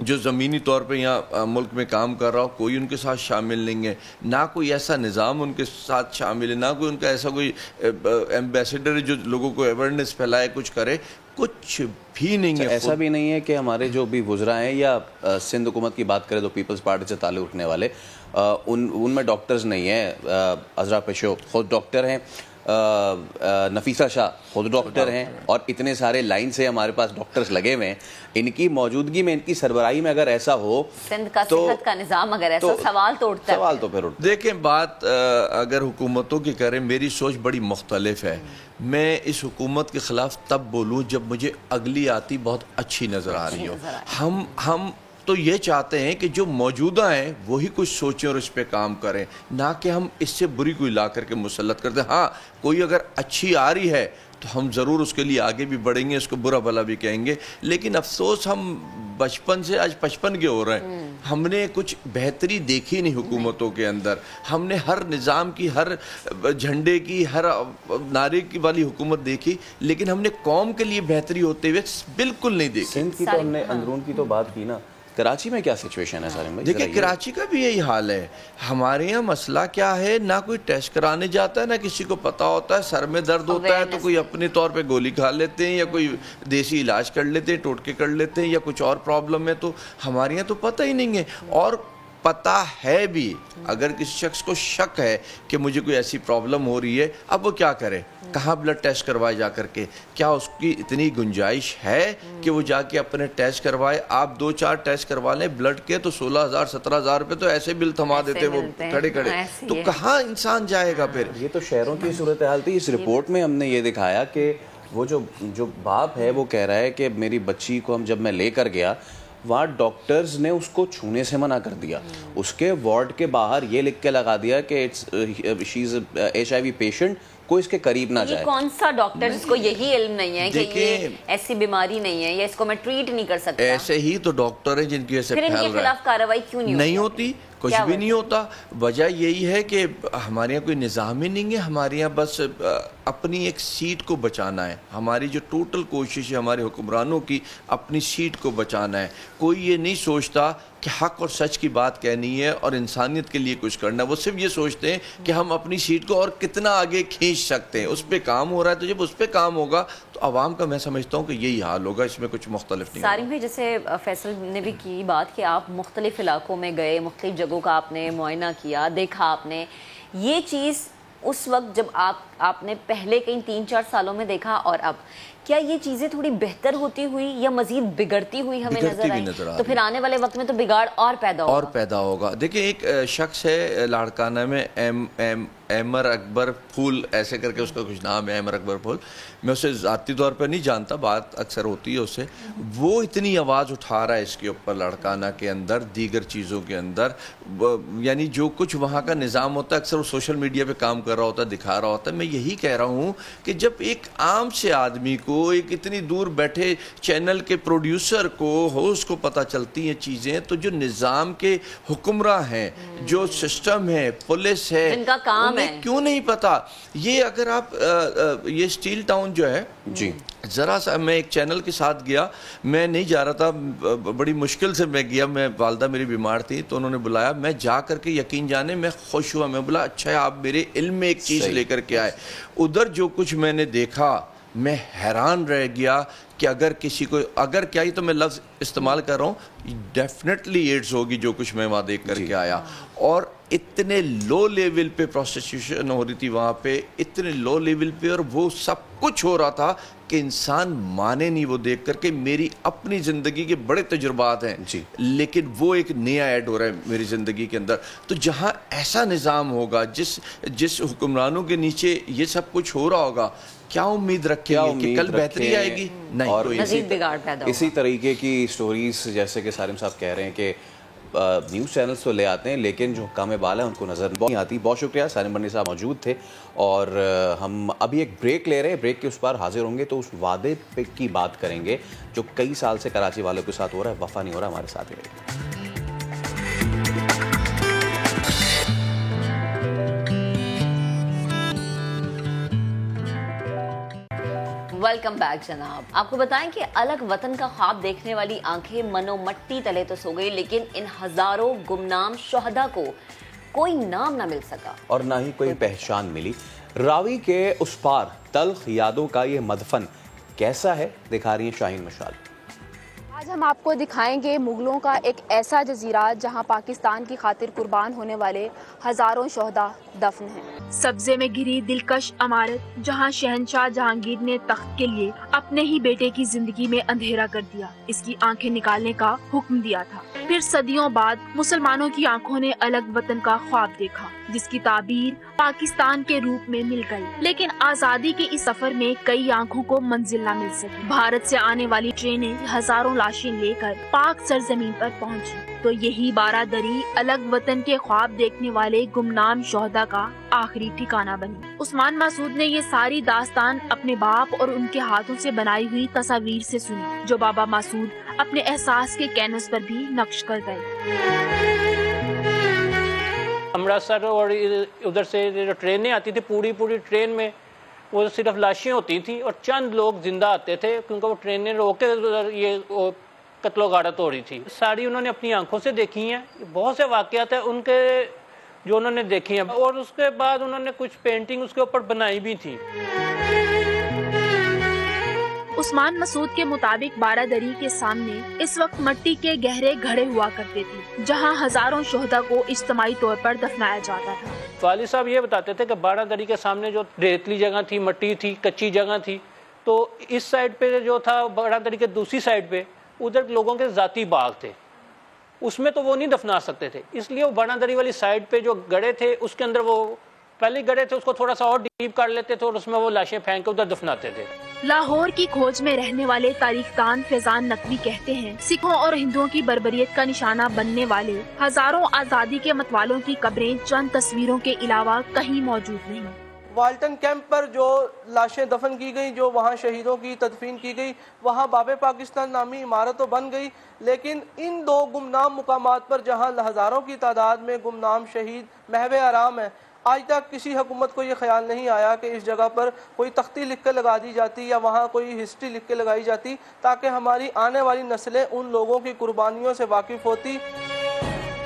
جو زمینی طور پہ یہاں ملک میں کام کر رہا ہو کوئی ان کے ساتھ شامل نہیں ہے، نہ کوئی ایسا نظام ان کے ساتھ شامل ہے، نہ کوئی ان کا ایسا کوئی ایمبیسیڈر جو لوگوں کو اویئرنیس پھیلائے، کچھ کرے، کچھ بھی نہیں ہے. ایسا بھی نہیں ہے کہ ہمارے جو بھی وزراء ہیں یا سندھ حکومت کی بات کریں تو پیپلز پارٹی سے تعلق رکھنے والے ان میں ڈاکٹرز نہیں ہیں. عذرا پشو خود ڈاکٹر ہیں، نفیسہ شاہ خود ڈاکٹر ہیں، اور اتنے سارے لائن سے ہمارے پاس ڈاکٹرز لگے ہوئے ہیں. ان کی موجودگی میں، ان کی سربراہی میں اگر ایسا ہو سندھ کا صحت کا نظام اگر ایسا سوال تو اٹھتا ہے. سوال تو پھر اٹھتا ہے. دیکھیں بات اگر حکومتوں کی کریں، میری سوچ بڑی مختلف ہے. میں اس حکومت کے خلاف تب بولوں جب مجھے اگلی آتی بہت اچھی نظر آ رہی ہو. ہم تو یہ چاہتے ہیں کہ جو موجودہ ہیں وہی کچھ سوچیں اور اس پہ کام کریں، نہ کہ ہم اس سے بری کوئی لا کر کے مسلط کرتے ہیں. ہاں کوئی اگر اچھی آ رہی ہے تو ہم ضرور اس کے لیے آگے بھی بڑھیں گے، اس کو برا بھلا بھی کہیں گے. لیکن افسوس ہم بچپن سے آج 55 کے ہو رہے ہیں، ہم نے کچھ بہتری دیکھی نہیں حکومتوں کے اندر. ہم نے ہر نظام کی، ہر جھنڈے کی، ہر نعرے کی والی حکومت دیکھی، لیکن ہم نے قوم کے لیے بہتری ہوتے ہوئے بالکل نہیں دیکھی. سندھ کی تو ہم نے اندرون کی تو بات کی نا، کراچی میں کیا سچویشن ہے سارے میں؟ دیکھیں کراچی کا بھی یہی حال ہے. ہمارے یہاں مسئلہ کیا ہے، نہ کوئی ٹیسٹ کرانے جاتا ہے، نہ کسی کو پتہ ہوتا ہے. سر میں درد ہوتا ہے تو کوئی اپنے طور پہ گولی کھا لیتے ہیں یا کوئی دیسی علاج کر لیتے ہیں، ٹوٹکے کر لیتے ہیں، یا کچھ اور پرابلم ہے تو ہمارے یہاں تو پتہ ہی نہیں ہے. اور پتہ ہے بھی، اگر کسی شخص کو شک ہے کہ مجھے کوئی ایسی پرابلم ہو رہی ہے، اب وہ کیا کرے؟ کہاں بلڈ ٹیسٹ کروائے جا کر کے؟ کیا اس کی اتنی گنجائش ہے کہ وہ جا کے اپنے ٹیسٹ کروائے؟ آپ 2-4 ٹیسٹ کروا لیں بلڈ کے تو 16,000-17,000 روپے تو ایسے بل تھما دیتے وہ کھڑے کھڑے. تو کہاں انسان جائے گا پھر؟ یہ تو شہروں کی صورتحال تھی. اس رپورٹ میں ہم نے یہ دکھایا کہ وہ جو باپ ہے وہ کہہ رہا ہے کہ میری بچی کو جب میں لے کر گیا وہاں ڈاکٹرز نے اس کو چھونے سے منع کر دیا. اس کے وارڈ کے باہر یہ لکھ کے لگا دیا کہ شی از HIV پیشنٹ، کوئی اس کے قریب نہ جائے. کون سا ڈاکٹر جس کو یہی علم نہیں ہے کہ یہ ایسی بیماری نہیں ہے یا اس کو میں ٹریٹ نہیں کر سکتا؟ ایسے ہی تو ڈاکٹر ہیں جن کی ایسے پھیل رہا ہے. پھر ان کے خلاف کارروائی کیوں نہیں ہوتی؟ کچھ بھی نہیں ہوتا. وجہ یہی ہے کہ ہمارے یہاں کوئی نظام ہی نہیں ہے. ہمارے یہاں بس اپنی ایک سیٹ کو بچانا ہے. ہماری جو ٹوٹل کوشش ہے ہمارے حکمرانوں کی اپنی سیٹ کو بچانا ہے. کوئی یہ نہیں سوچتا کہ حق اور سچ کی بات کہنی ہے اور انسانیت کے لیے کچھ کرنا ہے. وہ صرف یہ سوچتے ہیں کہ ہم اپنی سیٹ کو اور کتنا آگے کھینچ سکتے ہیں. اس پہ کام ہو رہا ہے تو جب اس پہ کام ہوگا تو عوام کا میں سمجھتا ہوں کہ یہی حال ہوگا، اس میں کچھ مختلف نہیں. سارم بھائی، جیسے فیصل نے بھی کی بات کہ آپ مختلف علاقوں میں گئے، مختلف جگہوں کا آپ نے معائنہ کیا، دیکھا آپ نے یہ چیز اس وقت جب آپ نے پہلے کہیں 3-4 سالوں میں دیکھا اور اب کیا یہ چیزیں تھوڑی بہتر ہوتی ہوئی یا مزید بگڑتی ہوئی ہمیں نظر آئی؟ تو پھر آنے والے وقت میں تو بگاڑ اور پیدا ہوگا. دیکھیں ایک شخص ہے لاڑکانہ میں، احمر اکبر پھول ایسے کر کے اس کا کچھ نام ہے، احمر اکبر پھول. میں اسے ذاتی طور پر نہیں جانتا، بات اکثر ہوتی ہے اس سے. وہ اتنی آواز اٹھا رہا ہے اس کے اوپر لاڑکانہ کے اندر، دیگر چیزوں کے اندر، یعنی جو کچھ وہاں کا نظام ہوتا ہے اکثر وہ سوشل میڈیا پہ کام کر رہا ہوتا ہے، دکھا رہا ہوتا ہے. میں یہی کہہ رہا ہوں کہ جب ایک عام سے آدمی کو, ایک اتنی دور بیٹھے چینل کے پروڈیوسر کو, ہوسٹ کو پتہ چلتی ہیں چیزیں, تو جو نظام کے حکمراں ہیں, جو سسٹم ہے, پولیس ہے, ان کا کام ہے, کیوں نہیں پتا؟ یہ اگر آپ یہ اسٹیل ٹاؤن جو ہے, جی ذرا سا میں ایک چینل کے ساتھ گیا, میں نہیں جا رہا تھا, بڑی مشکل سے میں گیا, میں والدہ میری بیمار تھی تو انہوں نے بلایا, میں جا کر کے یقین جانے میں خوش ہوا, میں بولا اچھا ہے آپ میرے علم میں ایک چیز لے کر کے آئے. ادھر جو کچھ میں نے دیکھا میں حیران رہ گیا کہ اگر کسی کو, اگر کیا ہی تو میں لفظ استعمال کر رہا ہوں, ڈیفینیٹلی ایڈز ہوگی جو کچھ میں وہاں دیکھ کر کے آیا. اور اتنے لو لیول پہ پروسٹیٹیوشن ہو رہی تھی وہاں پہ, اتنے لو لیول پہ, اور وہ سب کچھ ہو رہا تھا کہ انسان مانے نہیں وہ دیکھ کر کے. میری اپنی زندگی کے بڑے تجربات ہیں لیکن وہ ایک نیا ایڈ ہو رہا ہے میری زندگی کے اندر. تو جہاں ایسا نظام ہوگا, جس حکمرانوں کے نیچے یہ سب کچھ ہو رہا ہوگا, کیا امید رکھیں گے کہ کل بہتری آئے گی؟ نہیں. اور مزید بگاڑ پیدا ہوگا. اسی طریقے کی سٹوریز جیسے کہ سالم صاحب کہہ رہے ہیں کہ نیوز چینلز تو لے آتے ہیں لیکن جو حکام بال ہیں ان کو نظر نہیں آتی. بہت شکریہ, سالم بنی صاحب موجود تھے. اور ہم ابھی ایک بریک لے رہے ہیں, بریک کے اس پر حاضر ہوں گے تو اس وعدے پہ کی بات کریں گے جو کئی سال سے کراچی والوں کے ساتھ ہو رہا ہے, وفا نہیں ہو رہا. ہمارے ساتھ رہے. ویلکم بیک جناب. آپ کو بتائیں کہ الگ وطن کا خواب دیکھنے والی آنکھیں منو مٹی تلے تو سو گئی, لیکن ان ہزاروں گمنام شہداء کو کوئی نام نہ مل سکا اور نہ ہی کوئی پہچان ملی. راوی کے اس پار تلخ یادوں کا یہ مدفن کیسا ہے, دکھا رہی ہیں شاہین مشال. آج ہم آپ کو دکھائیں گے مغلوں کا ایک ایسا جزیرہ جہاں پاکستان کی خاطر قربان ہونے والے ہزاروں شہداء دفن ہیں. سبزے میں گھری دلکش عمارت جہاں شہنشاہ جہانگیر نے تخت کے لیے اپنے ہی بیٹے کی زندگی میں اندھیرا کر دیا, اس کی آنکھیں نکالنے کا حکم دیا تھا. پھر صدیوں بعد مسلمانوں کی آنکھوں نے الگ وطن کا خواب دیکھا جس کی تعبیر پاکستان کے روپ میں مل گئی. لیکن آزادی کے اس سفر میں کئی آنکھوں کو منزل نہ مل سکی. بھارت سے آنے والی ٹرینیں ہزاروں لاشیں لے کر پاک سرزمین پر پہنچی تو یہی بارہ دری الگ وطن کے خواب دیکھنے والے گمنام شہداء کا آخری ٹھکانہ بنی. عثمان مسعود نے یہ ساری داستان اپنے باپ اور ان کے ہاتھوں سے بنائی ہوئی تصاویر سے سنی جو بابا مسعود اپنے احساس کے کینوس پر بھی نقش کر گئے. امرتسر اور ادھر سے جو ٹرینیں آتی تھی, پوری ٹرین میں وہ صرف لاشیں ہوتی تھیں اور چند لوگ زندہ آتے تھے کیونکہ وہ ٹرینیں روک کے یہ قتل و غارت ہو رہی تھی. ساری انہوں نے اپنی آنکھوں سے دیکھی ہیں. بہت سے واقعات ہیں ان کے جو انہوں نے دیکھی ہیں, اور اس کے بعد انہوں نے کچھ پینٹنگ اس کے اوپر بنائی بھی تھی. عثمان مسعود کے مطابق بارہ دری کے سامنے اس وقت مٹی کے گہرے گھڑے ہوا کرتے تھے جہاں ہزاروں شہداء کو اجتماعی طور پر دفنایا جاتا تھا. والد صاحب یہ بتاتے تھے کہ بارہ دری کے سامنے جو ریتلی جگہ تھی, مٹی تھی, کچی جگہ تھی, تو اس سائڈ پہ جو تھا بارہ دری کے دوسری سائڈ پہ ادھر لوگوں کے ذاتی باغ تھے, اس میں تو وہ نہیں دفنا سکتے تھے, اس لیے وہ بارہ دری والی سائڈ پہ جو گڑھے تھے اس کے اندر وہ پہلے گڑھے تھے اس کو تھوڑا سا اور ڈیپ کر لیتے تھے اور اس میں وہ لاشیں پھینک کے ادھر دفناتے تھے. لاہور کی کھوج میں رہنے والے تاریخ دان فیضان نقوی کہتے ہیں سکھوں اور ہندوؤں کی بربریت کا نشانہ بننے والے ہزاروں آزادی کے متوالوں کی قبریں چند تصویروں کے علاوہ کہیں موجود نہیں. والٹن کیمپ پر جو لاشیں دفن کی گئی, جو وہاں شہیدوں کی تدفین کی گئی, وہاں باب پاکستان نامی عمارت تو بن گئی, لیکن ان دو گمنام مقامات پر جہاں ہزاروں کی تعداد میں گمنام شہید محو آرام ہیں, آج تک کسی حکومت کو یہ خیال نہیں آیا کہ اس جگہ پر کوئی تختی لکھ کے لگا دی جاتی یا وہاں کوئی ہسٹری لکھ کے لگائی جاتی تاکہ ہماری آنے والی نسلیں ان لوگوں کی قربانیوں سے واقف ہوتی.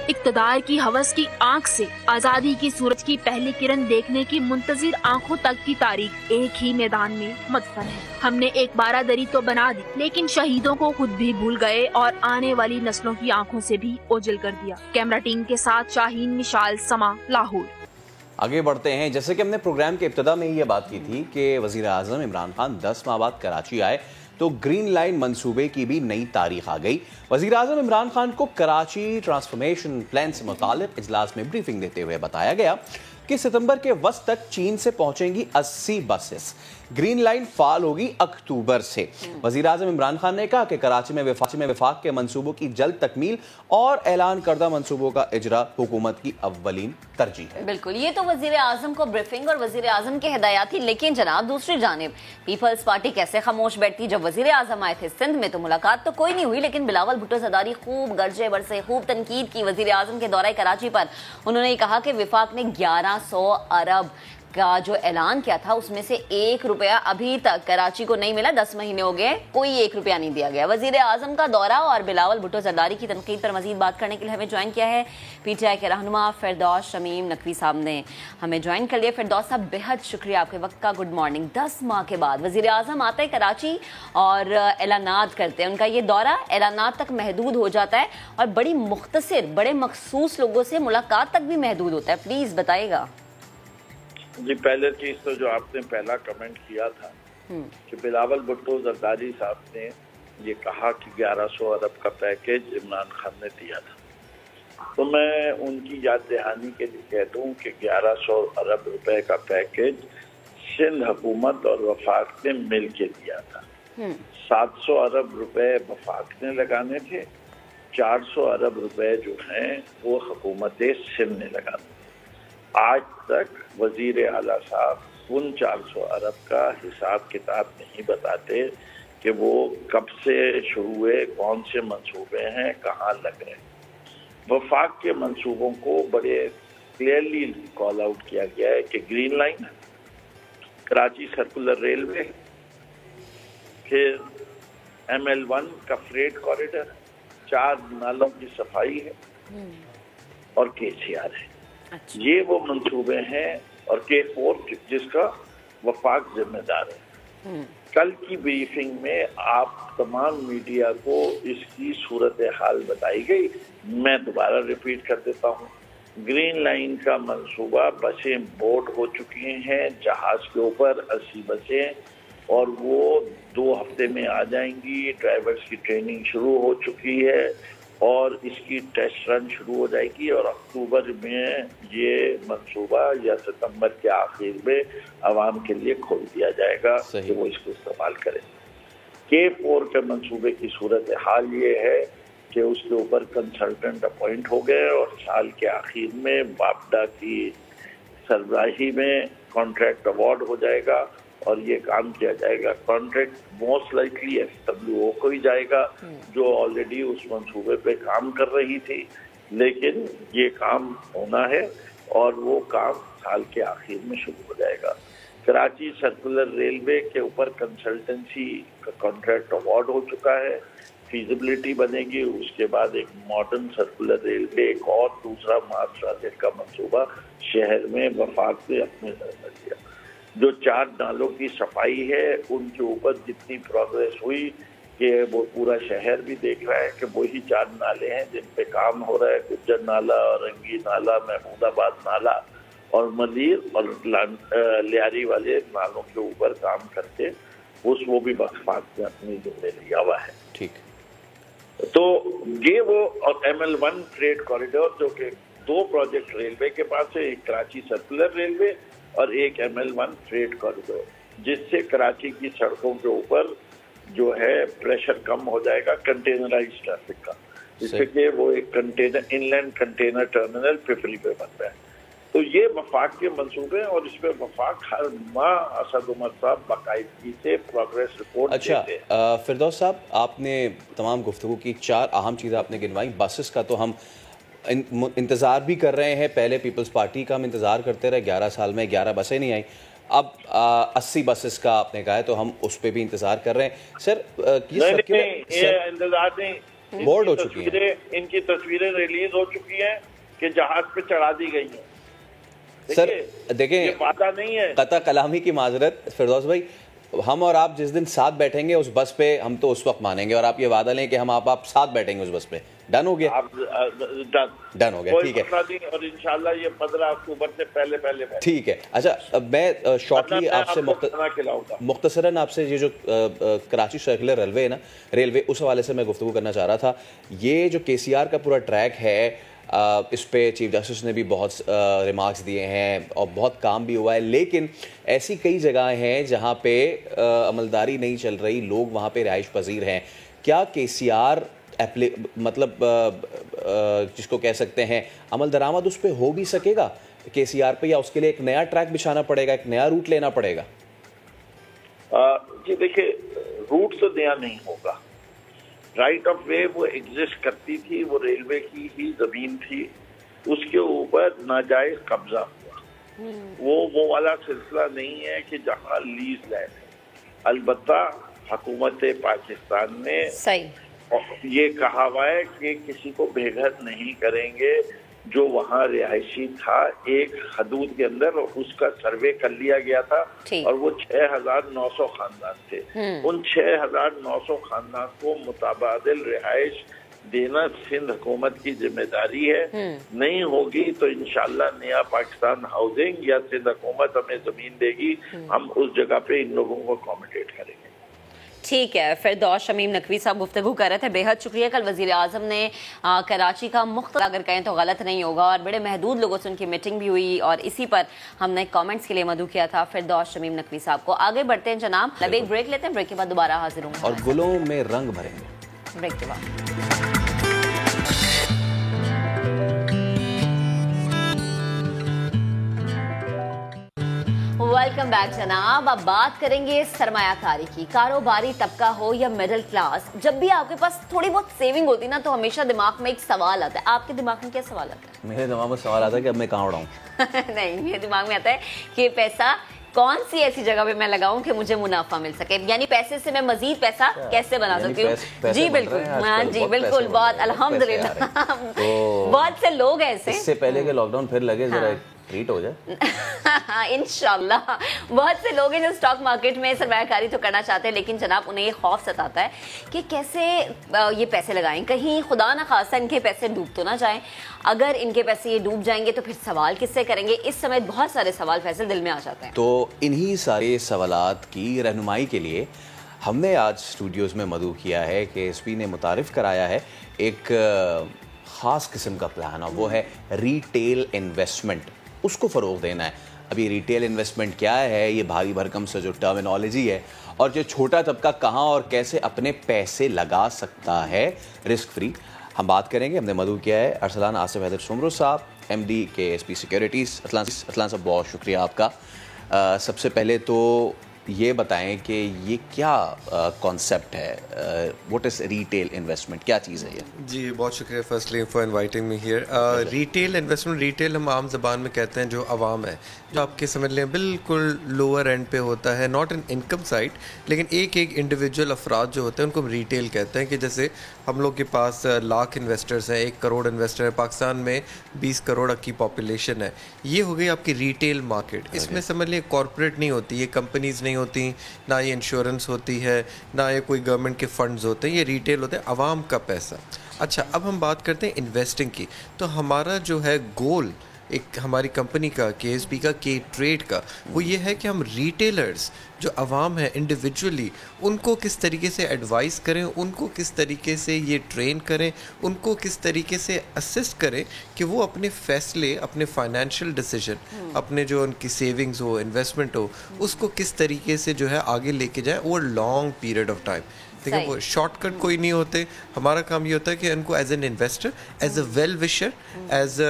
اقتدار کی ہوس کی آنکھ سے آزادی کی سورج کی پہلی کرن دیکھنے کی منتظر آنکھوں تک کی تاریخ ایک ہی میدان میں مدفن ہے. ہم نے ایک بارہ دری تو بنا دی لیکن شہیدوں کو خود بھی بھول گئے اور آنے والی نسلوں کی آنکھوں سے بھی اوجھل کر دیا. کیمرہ ٹیم کے ساتھ شاہین مشال, سما, لاہور. آگے بڑھتے ہیں. جیسے کہ ہم نے پروگرام کے ابتدا میں ہی یہ بات کی تھی کہ وزیر اعظم عمران خان 10 ماہ بعد کراچی آئے تو گرین لائن منصوبے کی بھی نئی تاریخ آ گئی. وزیر اعظم عمران خان کو کراچی ٹرانسفارمیشن پلان سے متعلق اجلاس میں بریفنگ دیتے ہوئے بتایا گیا کہ ستمبر کے وسط تک چین سے پہنچیں گی 80 بسز. گرین لائن فعال ہوگی اکتوبر سے. وزیر اعظم عمران خان نے کہا کہ کراچی میں وفاق کے منصوبوں کی جلد تکمیل اور اعلان کردہ منصوبوں کا اجرا حکومت کی اولین ترجیح ہے. بالکل، یہ تو وزیر اعظم کو بریفنگ اور وزیر اعظم کے ہدایات تھی. لیکن جناب دوسری جانب پیپلز پارٹی کیسے خاموش بیٹھتی؟ جب وزیر اعظم آئے تھے سندھ میں تو ملاقات تو کوئی نہیں ہوئی، لیکن بلاول بھٹو زرداری خوب گرجے برسے، خوب تنقید کی وزیر اعظم کے دورہ کراچی پر. انہوں نے کہا کہ وفاق نے 1100 ارب کا جو اعلان کیا تھا اس میں سے 1 روپیہ ابھی تک کراچی کو نہیں ملا. 10 مہینے ہو گئے، کوئی 1 روپیہ نہیں دیا گیا. وزیر اعظم کا دورہ اور بلاول بھٹو زرداری کی تنقید پر مزید بات کرنے کے لیے ہمیں جوائن کیا ہے پی ٹی آئی کے رہنما فردوس شمیم نقوی صاحب نے ہمیں جوائن کر لیا. فردوس صاحب بہت شکریہ آپ کے وقت کا. Good morning. 10 ماہ کے بعد وزیر اعظم آتے ہیں کراچی اور اعلانات کرتے ہیں. ان کا یہ دورہ اعلانات تک محدود ہو جاتا ہے اور بڑی مختصر بڑے مخصوص لوگوں سے ملاقات تک بھی محدود ہوتا ہے. پلیز بتائیے گا. جی، پہلے چیز تو جو آپ نے پہلا کمنٹ کیا تھا کہ بلاول بھٹو زرداری صاحب نے یہ کہا کہ 1100 ارب کا پیکیج عمران خان نے دیا تھا، تو میں ان کی یاد دہانی کے لیے کہہ دوں کہ 1100 ارب روپے کا پیکیج سندھ حکومت اور وفاق نے مل کے دیا تھا. 700 ارب روپے وفاق نے لگانے تھے، 400 ارب روپے جو ہیں وہ حکومت سندھ نے لگانے. آج تک وزیر اعلیٰ صاحب ان 400 ارب کا حساب کتاب نہیں بتاتے کہ وہ کب سے شروع ہوئے، کون سے منصوبے ہیں، کہاں لگ رہے ہیں. وفاق کے منصوبوں کو بڑے کلیئرلی کال آؤٹ کیا گیا ہے کہ green line, Karachi circular railway, پھر ML1 کا فریٹ کوریڈور، 4 نالوں کی صفائی ہے اور KCR ہے. یہ وہ منصوبے ہیں اور K4 جس کا وفاق ذمہ دار ہے. کل کی بریفنگ میں آپ تمام میڈیا کو اس کی صورتحال بتائی گئی. میں دوبارہ ریپیٹ کر دیتا ہوں. گرین لائن کا منصوبہ، بسیں بورڈ ہو چکی ہیں جہاز کے اوپر 80 بسیں، اور وہ 2 ہفتے میں آ جائیں گی. ڈرائیورز کی ٹریننگ شروع ہو چکی ہے اور اس کی ٹیسٹ رن شروع ہو جائے گی، اور اکتوبر میں یہ منصوبہ یا ستمبر کے آخر میں عوام کے لیے کھول دیا جائے گا کہ وہ اس کو استعمال کریں. K4 کے منصوبے کی صورتحال یہ ہے کہ اس کے اوپر کنسلٹنٹ اپوائنٹ ہو گئے اور سال کے آخر میں باپڈا کی سربراہی میں کانٹریکٹ ایوارڈ ہو جائے گا اور یہ کام کیا جائے گا. کانٹریکٹ موسٹ لائکلی FWO کو ہی جائے گا جو آلریڈی اس منصوبے پہ کام کر رہی تھی، لیکن یہ کام ہونا ہے اور وہ کام سال کے آخر میں شروع ہو جائے گا. کراچی سرکولر ریلوے کے اوپر کنسلٹنسی کا کانٹریکٹ ایوارڈ ہو چکا ہے، فیزیبلٹی بنے گی. اس کے بعد ایک ماڈرن سرکولر ریلوے، ایک اور دوسرا ماس ٹرانزٹ کا منصوبہ شہر میں وفاق سے اپنے ذمہ دیا. جو 4 نالوں کی صفائی ہے ان کے اوپر جتنی پروگریس ہوئی کہ وہ پورا شہر بھی دیکھ رہا ہے کہ وہی 4 نالے ہیں جن پہ کام ہو رہا ہے. گجر نالا، رنگی نالا، محمود آباد نالا اور مدیر اور لیاری والے نالوں کے اوپر کام کرتے وہ بھی وفاق نے اپنی ذمہ لیا ہوا ہے. ٹھیک. تو یہ وہ اور ML1 فریٹ کوریڈور جو کہ 2 پروجیکٹ ریلوے کے پاس ہے، ایک کراچی سرکولر ریلوے اور ایک ML1 فریٹ کوریڈور، جس سے کراچی کی سڑکوں کے اوپر جو ہے پریشر کم ہو جائے گا کنٹینرائز ٹریفک کا، جس سے کہ وہ ایک کنٹینر ان لینڈ کنٹینر ٹرمینل پپری پہ بن رہا ہے. تو یہ وفاق کے منصوبے ہیں اور اس پہ وفاق ہر ماہ اسد عمر صاحب باقاعدگی سے پروگریس رپورٹ دیتے ہیں. فردوس صاحب، آپ نے تمام گفتگو کی 4 اہم چیزیں آپ نے گنوائی. بسز کا تو ہم انتظار بھی کر رہے ہیں، پہلے پیپلز پارٹی کا ہم انتظار کرتے رہے، 11 سال میں 11 بسیں نہیں آئیں. اب 80 بسز کا آپ نے کہا ہے تو ہم اس پہ بھی انتظار کر رہے ہیں. سر یہ انتظار نہیں، بورڈ ہو چکی ہیں، ان کی تصویریں ریلیز ہو چکی ہیں کہ جہاز پہ چڑھا دی گئی ہیں. سر دیکھیں، یہ وعدہ نہیں ہے. قطع کلامی کی معذرت فردوس بھائی، ہم اور آپ جس دن ساتھ بیٹھیں گے اس بس پہ ہم تو اس وقت مانیں گے، اور آپ یہ وعدہ لیں کہ ہم آپ ساتھ بیٹھیں گے اس بس پہ. ڈن ہو گیا؟ ڈن ہو گیا. ٹھیک ہے، اور انشاءاللہ یہ 15 اکتوبر سے پہلے ٹھیک ہے. اچھا، میں شارٹلی آپ سے مختصراً آپ سے یہ جو کراچی سرکولر ریلوے ہے نا، ریلوے، اس حوالے سے میں گفتگو کرنا چاہ رہا تھا. یہ جو KCR کا پورا ٹریک ہے اس پہ چیف جسٹس نے بھی بہت ریمارکس دیے ہیں اور بہت کام بھی ہوا ہے، لیکن ایسی کئی جگہیں ہیں جہاں پہ عملداری نہیں چل رہی، لوگ وہاں پہ رہائش پذیر ہیں. کیا KCR مطلب جس کو کہہ سکتے ہیں عمل درآمد اس پہ ہو بھی سکے گا KCR پہ، یا اس کے لیے ایک نیا ٹریک بچھانا پڑے گا، ایک نیا روٹ لینا پڑے گا؟ جی دیکھیں، روٹ تو نیا نہیں ہوگا. رائٹ آف وے وہ ایگزسٹ کرتی تھی، وہ ریلوے کی ہی زمین تھی، اس کے اوپر ناجائز قبضہ ہوا. وہ والا سلسلہ نہیں ہے کہ جہاں لیز لینڈ ہے. البتہ حکومت پاکستان نے یہ کہا ہوا ہے کہ کسی کو بے گھر نہیں کریں گے جو وہاں رہائشی تھا ایک حدود کے اندر. اس کا سروے کر لیا گیا تھا اور وہ 6,900 خاندان تھے. ان 6,900 خاندان کو متبادل رہائش دینا سندھ حکومت کی ذمہ داری ہے. نہیں ہوگی تو انشاءاللہ نیا پاکستان ہاؤسنگ یا سندھ حکومت ہمیں زمین دے گی، ہم اس جگہ پہ ان لوگوں کو اکوموڈیٹ کریں گے. ٹھیک ہے. فردوس شمیم نقوی صاحب گفتگو کر رہے تھے، بے حد شکریہ. کل وزیر اعظم نے کراچی کا مختصر اگر کہیں تو غلط نہیں ہوگا، اور بڑے محدود لوگوں سے ان کی میٹنگ بھی ہوئی، اور اسی پر ہم نے کامنٹس کے لیے مدعو کیا تھا فردوس شمیم نقوی صاحب کو. آگے بڑھتے ہیں جناب، اب ایک بریک لیتے ہیں، بریک کے بعد دوبارہ حاضر ہوں گے اور گلوں میں رنگ بھریں گے بریک کے بعد. ویلکم بیک جناب. اب بات کریں گے سرمایہ کاری کی. کاروباری طبقہ ہو یا مڈل کلاس، جب بھی آپ کے پاس تھوڑی بہت سیونگ ہوتی نا تو ہمیشہ دماغ میں ایک سوال آتا ہے. آپ کے دماغ میں کیا سوال آتا ہے؟ میرے دماغ میں سوال آتا ہے کہ اب میں کہاں اڑاؤں. نہیں، میرے دماغ میں آتا ہے کہ پیسہ کون سی ایسی جگہ پہ میں لگاؤں کہ مجھے منافع مل سکے، یعنی پیسے سے میں مزید پیسہ کیسے بنا سکتی ہوں. جی بالکل، ہاں جی بالکل، بہت الحمدللہ. بہت سے لوگ ایسے، اس سے پہلے کہ لاک ڈاؤن پھر لگے ذرا ٹریٹ ہو جائے انشاءاللہ. بہت سے لوگ ہیں جو اسٹاک مارکیٹ میں سرمایہ کاری تو کرنا چاہتے ہیں، لیکن جناب انہیں یہ خوف ستاتا ہے کہ کیسے یہ پیسے لگائیں، کہیں خدا نہ خواستہ ان کے پیسے ڈوب تو نہ جائیں. اگر ان کے پیسے یہ ڈوب جائیں گے تو پھر سوال کس سے کریں گے. اس سمے بہت سارے سوال فیصل دل میں آ جاتے ہیں. تو انہی سارے سوالات کی رہنمائی کے لیے ہم نے آج اسٹوڈیوز میں مدعو کیا ہے کہ KSP نے متعارف کرایا ہے ایک خاص قسم کا پلان، اور وہ ہے ریٹیل انویسٹمنٹ. اس کو فروغ دینا ہے. ابھی ریٹیل انویسٹمنٹ کیا ہے، یہ بھاری بھرکم سے جو ٹرمینالوجی ہے، اور جو چھوٹا طبقہ کہاں اور کیسے اپنے پیسے لگا سکتا ہے رسک فری، ہم بات کریں گے. ہم نے مدعو کیا ہے ارسلان آصف حیدر سمرو صاحب، MD KSP سیکیورٹیز. ارسلان صاحب بہت شکریہ آپ کا. سب سے پہلے تو یہ بتائیں کہ یہ کیا کانسیپٹ ہے، واٹ از ریٹیل انویسٹمنٹ، کیا چیز ہے یہ؟ جی بہت شکریہ firstly for inviting me here. Retail investment, retail ہم عام زبان میں کہتے ہیں جو عوام ہے، جو آپ کے سمجھ لیں بالکل لوور اینڈ پہ ہوتا ہے، ناٹ ان انکم سائڈ، لیکن ایک انڈیویجول افراد جو ہوتے ہیں ان کو ہم ریٹیل کہتے ہیں. کہ جیسے ہم لوگ کے پاس لاکھ انویسٹرز ہیں، 1 کروڑ انویسٹر ہے، پاکستان میں 20 کروڑ کی پاپولیشن ہے. یہ ہو گئی آپ کی ریٹیل مارکیٹ. اس میں سمجھ لیں کارپوریٹ نہیں ہوتی، یہ کمپنیز نہیں ہوتی، نہ یہ انشورنس ہوتی ہے، نہ یہ کوئی گورنمنٹ کے فنڈز ہوتے ہیں. یہ ریٹیل ہوتے ہیں، عوام کا پیسہ. اچھا، اب ہم بات کرتے ہیں انویسٹنگ کی. تو ہمارا جو ہے گول ایک ہماری کمپنی کا، KSP کا، کے ٹریڈ کا، وہ یہ ہے کہ ہم ریٹیلرز جو عوام ہیں انڈیویجولی، ان کو کس طریقے سے ایڈوائز کریں، ان کو کس طریقے سے یہ ٹرین کریں، ان کو کس طریقے سے اسسٹ کریں کہ وہ اپنے فیصلے، اپنے فائنینشیل ڈیسیجن، اپنے جو ان کی سیونگز ہو، انویسٹمنٹ ہو، اس کو کس طریقے سے جو ہے آگے لے کے جائیں over long period of time. دیکھیں وہ شارٹ کٹ کوئی نہیں ہوتے. ہمارا کام یہ ہوتا ہے کہ ان کو as an investor, as a well wisher, as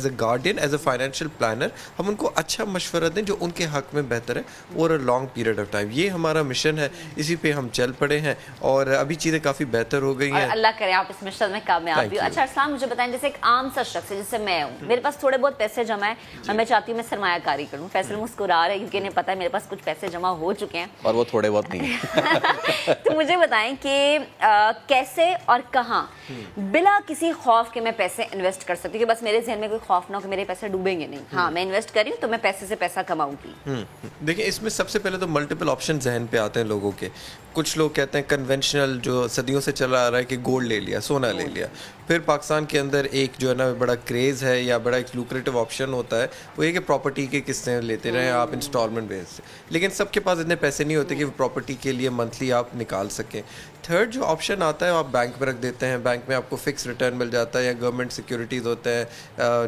a guardian, as a financial planner, ہم ان کو اچھا مشورہ دیں جو ان کے حق میں بہتر ہے over a long period of time. یہ ہمارا مشن ہے، اسی پہ ہم چل پڑے ہیں، اور ابھی چیزیں کافی بہتر ہو گئی ہیں. اللہ کرے آپ اس مشن میں کامیاب بھی. اچھا ارسلان، مجھے بتائیں، جیسے ایک عام سا شخص ہے جیسے میں ہوں، میرے پاس تھوڑے بہت پیسے جمع ہیں اور میں چاہتی ہوں میں سرمایہ کاری کروں. فیصل مسکرا رہے کیونکہ انہیں پتہ ہے میرے پاس کچھ پیسے جمع ہو چکے ہیں، اور وہ تھوڑے بہت نہیں. تو مجھے بتائیں کہ کیسے اور کہاں بلا کسی خوف کے میں پیسے انویسٹ کر سکتی ہوں، کہ بس میرے ذہن میں کوئی خوف نہ ہو کہ میرے پیسے ڈوبیں گے. نہیں، ہاں میں انویسٹ کر رہی ہوں تو میں پیسے سے پیسہ کماؤں گی. دیکھیں اس میں سب سے پہلے تو ملٹیپل آپشن ذہن پہ آتے ہیں لوگوں کے. کچھ لوگ کہتے ہیں کنونشنل جو صدیوں سے چلا آ رہا ہے کہ گولڈ لے لیا, سونا لے لیا. پھر پاکستان کے اندر ایک جو ہے نا بڑا کریز ہے یا بڑا ایک لوکریٹو آپشن ہوتا ہے وہ یہ کہ پراپرٹی کے قسطیں لیتے رہیں آپ انسٹالمنٹ بیس سے, لیکن سب کے پاس اتنے پیسے نہیں ہوتے کہ وہ پراپرٹی کے لیے منتھلی آپ نکال سکیں. تھرڈ جو آپشن آتا ہے آپ بینک میں رکھ دیتے ہیں, بینک میں آپ کو فکس ریٹرن مل جاتا ہے یا گورنمنٹ سیکورٹیز ہوتے ہیں,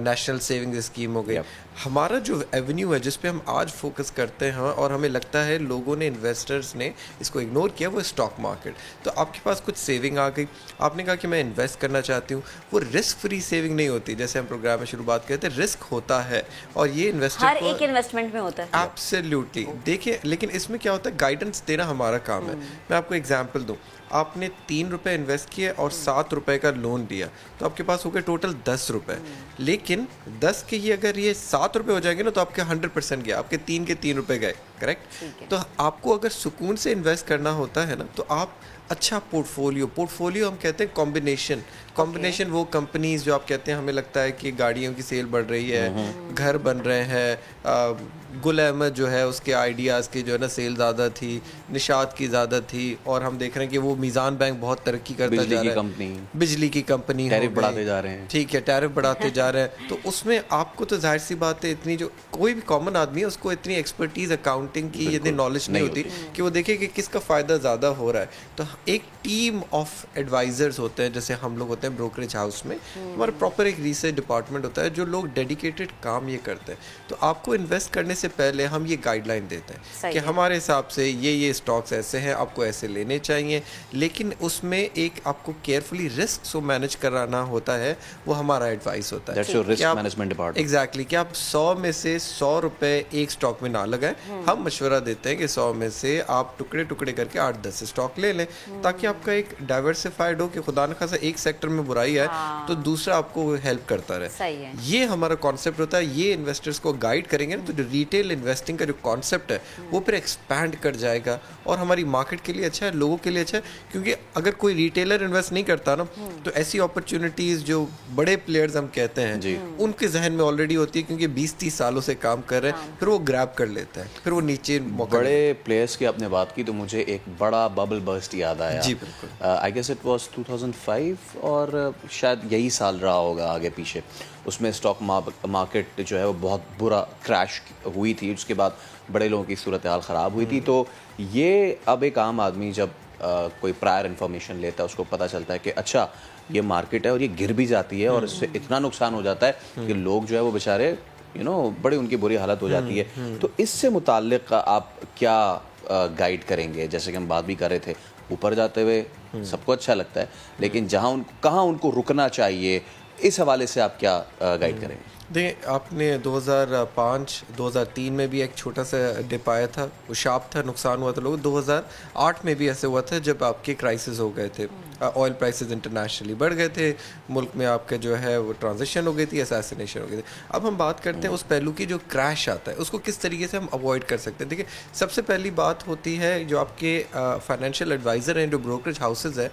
نیشنل سیونگز اسکیم ہو گئی. ہمارا جو ایونیو ہے جس پہ ہم آج فوکس کرتے ہیں اور ہمیں لگتا ہے لوگوں نے انویسٹرز نے اس کو اگنور کیا, وہ اسٹاک مارکیٹ. تو آپ کے پاس کچھ سیونگ آ گئی, آپ نے کہا کہ میں انویسٹ کرنا چاہتی ہوں. وہ رسک فری سیونگ نہیں ہوتی جیسے ہم پروگرام میں شروع بات کرتے ہیں, رسک ہوتا ہے اور یہ انویسٹر ہر ایک انویسٹمنٹ میں ہوتا ہے. ایبسلیوٹلی. دیکھیں لیکن اس میں کیا ہوتا ہے, گائیڈنس دینا ہمارا کام ہے. میں آپ کو ایگزامپل دوں, آپ نے 3 روپے انویسٹ کیے اور 7 روپے کا لون دیا تو آپ کے پاس ہو گئے ٹوٹل 10 روپے. لیکن 10 کے ہی اگر یہ 7 روپے ہو جائیں گے نا تو آپ کے 100% گیا, آپ کے 3 کے 3 روپے گئے, کریکٹ. تو آپ کو اگر سکون سے انویسٹ کرنا ہوتا ہے نا تو آپ اچھا پورٹ فولیو ہم کہتے ہیں کمبینیشن وہ کمپنیز جو آپ کہتے ہیں ہمیں لگتا ہے کہ گاڑیوں کی سیل بڑھ رہی ہے, گھر بن رہے ہیں, گل احمد جو ہے اس کے آئیڈیاز کی جو ہے نا سیل زیادہ تھی, نشاط کی زیادہ تھی, اور ہم دیکھ رہے ہیں کہ وہ میزان بینک بہت ترقی کرتا جا رہا ہے, بجلی کی کمپنی ٹیرف بڑھاتے جا رہے ہیں, ٹھیک ہے ٹیرف بڑھاتے جا رہے ہیں. تو اس میں آپ کو تو ظاہر سی بات ہے اتنی جو کوئی بھی کامن آدمی ہے اس کو اتنی ایکسپرٹیز اکاؤنٹنگ کی اتنی نالج نہیں ہوتی کہ وہ دیکھے کہ کس کا فائدہ زیادہ ہو رہا ہے. تو ایک ٹیم آف ایڈوائزرز ہوتے ہیں جیسے ہم لوگ ہوتے ہیں بروکریج ہاؤس میں, ہمارا پراپر ایک ریسرچ ڈپارٹمنٹ ہوتا ہے جو لوگ ڈیڈیکیٹڈ کام یہ کرتے ہیں. تو آپ کو انویسٹ کرنے سے پہلے ہم یہ گائیڈ لائن دیتے ہیں کہ ہمارے حساب سے یہ اسٹاکس ایسے ہیں, آپ کو ایسے لینے چاہیے, لیکن اس میں ایک آپ کو کیئرفلی رسک کو مینیج کرانا ہوتا ہے, وہ ہمارا ایڈوائس ہوتا ہے. ایگزیکٹلی کہ آپ 100 میں سے 100 روپے ایک اسٹاک میں نہ لگائیں. ہم مشورہ دیتے ہیں کہ 100 میں سے آپ ٹکڑے کر کے 8-10 اسٹاک لے لیں تاکہ آپ کا ایک ڈائیورسفائڈ ہو کہ خدا نہ خاصا ایک سیکٹر میں برائی ہے تو دوسرا آپ کو ہیلپ کرتا رہے. یہ ہمارا کانسیپٹ ہوتا ہے. یہ انویسٹرز کو گائیڈ کریں گے تو جو ریٹیل انویسٹنگ کا جو کانسیپٹ ہے وہ پھر ایکسپینڈ کر جائے گا اور ہماری مارکیٹ کے لیے اچھا ہے, لوگوں کے لیے اچھا ہے. کیونکہ اگر کوئی ریٹیلر انویسٹ نہیں کرتا نا تو ایسی اپرچونٹیز جو بڑے پلیئرز ہم کہتے ہیں ان کے ذہن میں آلریڈی ہوتی ہے کیونکہ 20-30 سالوں سے کام کر رہے ہیں, پھر وہ گریب کر لیتے ہیں, پھر وہ نیچے بڑے پلیئرز کی آپ نے بات کی تو مجھے ایک بڑا ببل برسٹ یاد آیا. جی بالکل, آئی گیس اٹ واز 2005 اور شاید یہی سال رہا ہوگا آگے پیچھے. اس میں اسٹاک مارکیٹ جو ہے وہ بہت برا کریش ہوئی تھی, اس کے بعد بڑے لوگوں کی صورتحال خراب ہوئی تھی. تو یہ اب ایک عام آدمی جب کوئی پرائر انفارمیشن لیتا ہے اس کو پتہ چلتا ہے کہ اچھا یہ مارکیٹ ہے اور یہ گر بھی جاتی ہے اور اس سے اتنا نقصان ہو جاتا ہے کہ لوگ جو ہے وہ بیچارے بڑی ان کی بری حالت ہو جاتی ہے. تو اس سے متعلق آپ کیا گائیڈ کریں گے؟ جیسے کہ ہم بات بھی کر رہے تھے اوپر جاتے ہوئے سب کو اچھا لگتا ہے, لیکن کہاں ان کو رکنا چاہیے, اس حوالے سے آپ کیا گائیڈ کریں گے؟ دیکھیں آپ نے 2005-2003 میں بھی ایک چھوٹا سا ڈپ آیا تھا, وہ شارپ تھا, نقصان ہوا تھا لوگوں. 2008 میں بھی ایسے ہوا تھا جب آپ کے کرائسس ہو گئے تھے, آئل پرائسز انٹرنیشنلی بڑھ گئے تھے, ملک میں آپ کا جو ہے وہ ٹرانزیشن ہو گئی تھی, اسیسینیشن ہو گئی تھی. اب ہم بات کرتے ہیں اس پہلو کی جو کریش آتا ہے اس کو کس طریقے سے ہم اوائڈ کر سکتے ہیں. دیکھیں سب سے پہلی بات ہوتی ہے جو آپ کے فائنینشیل ایڈوائزر ہیں, جو بروکریج ہاؤسز ہیں,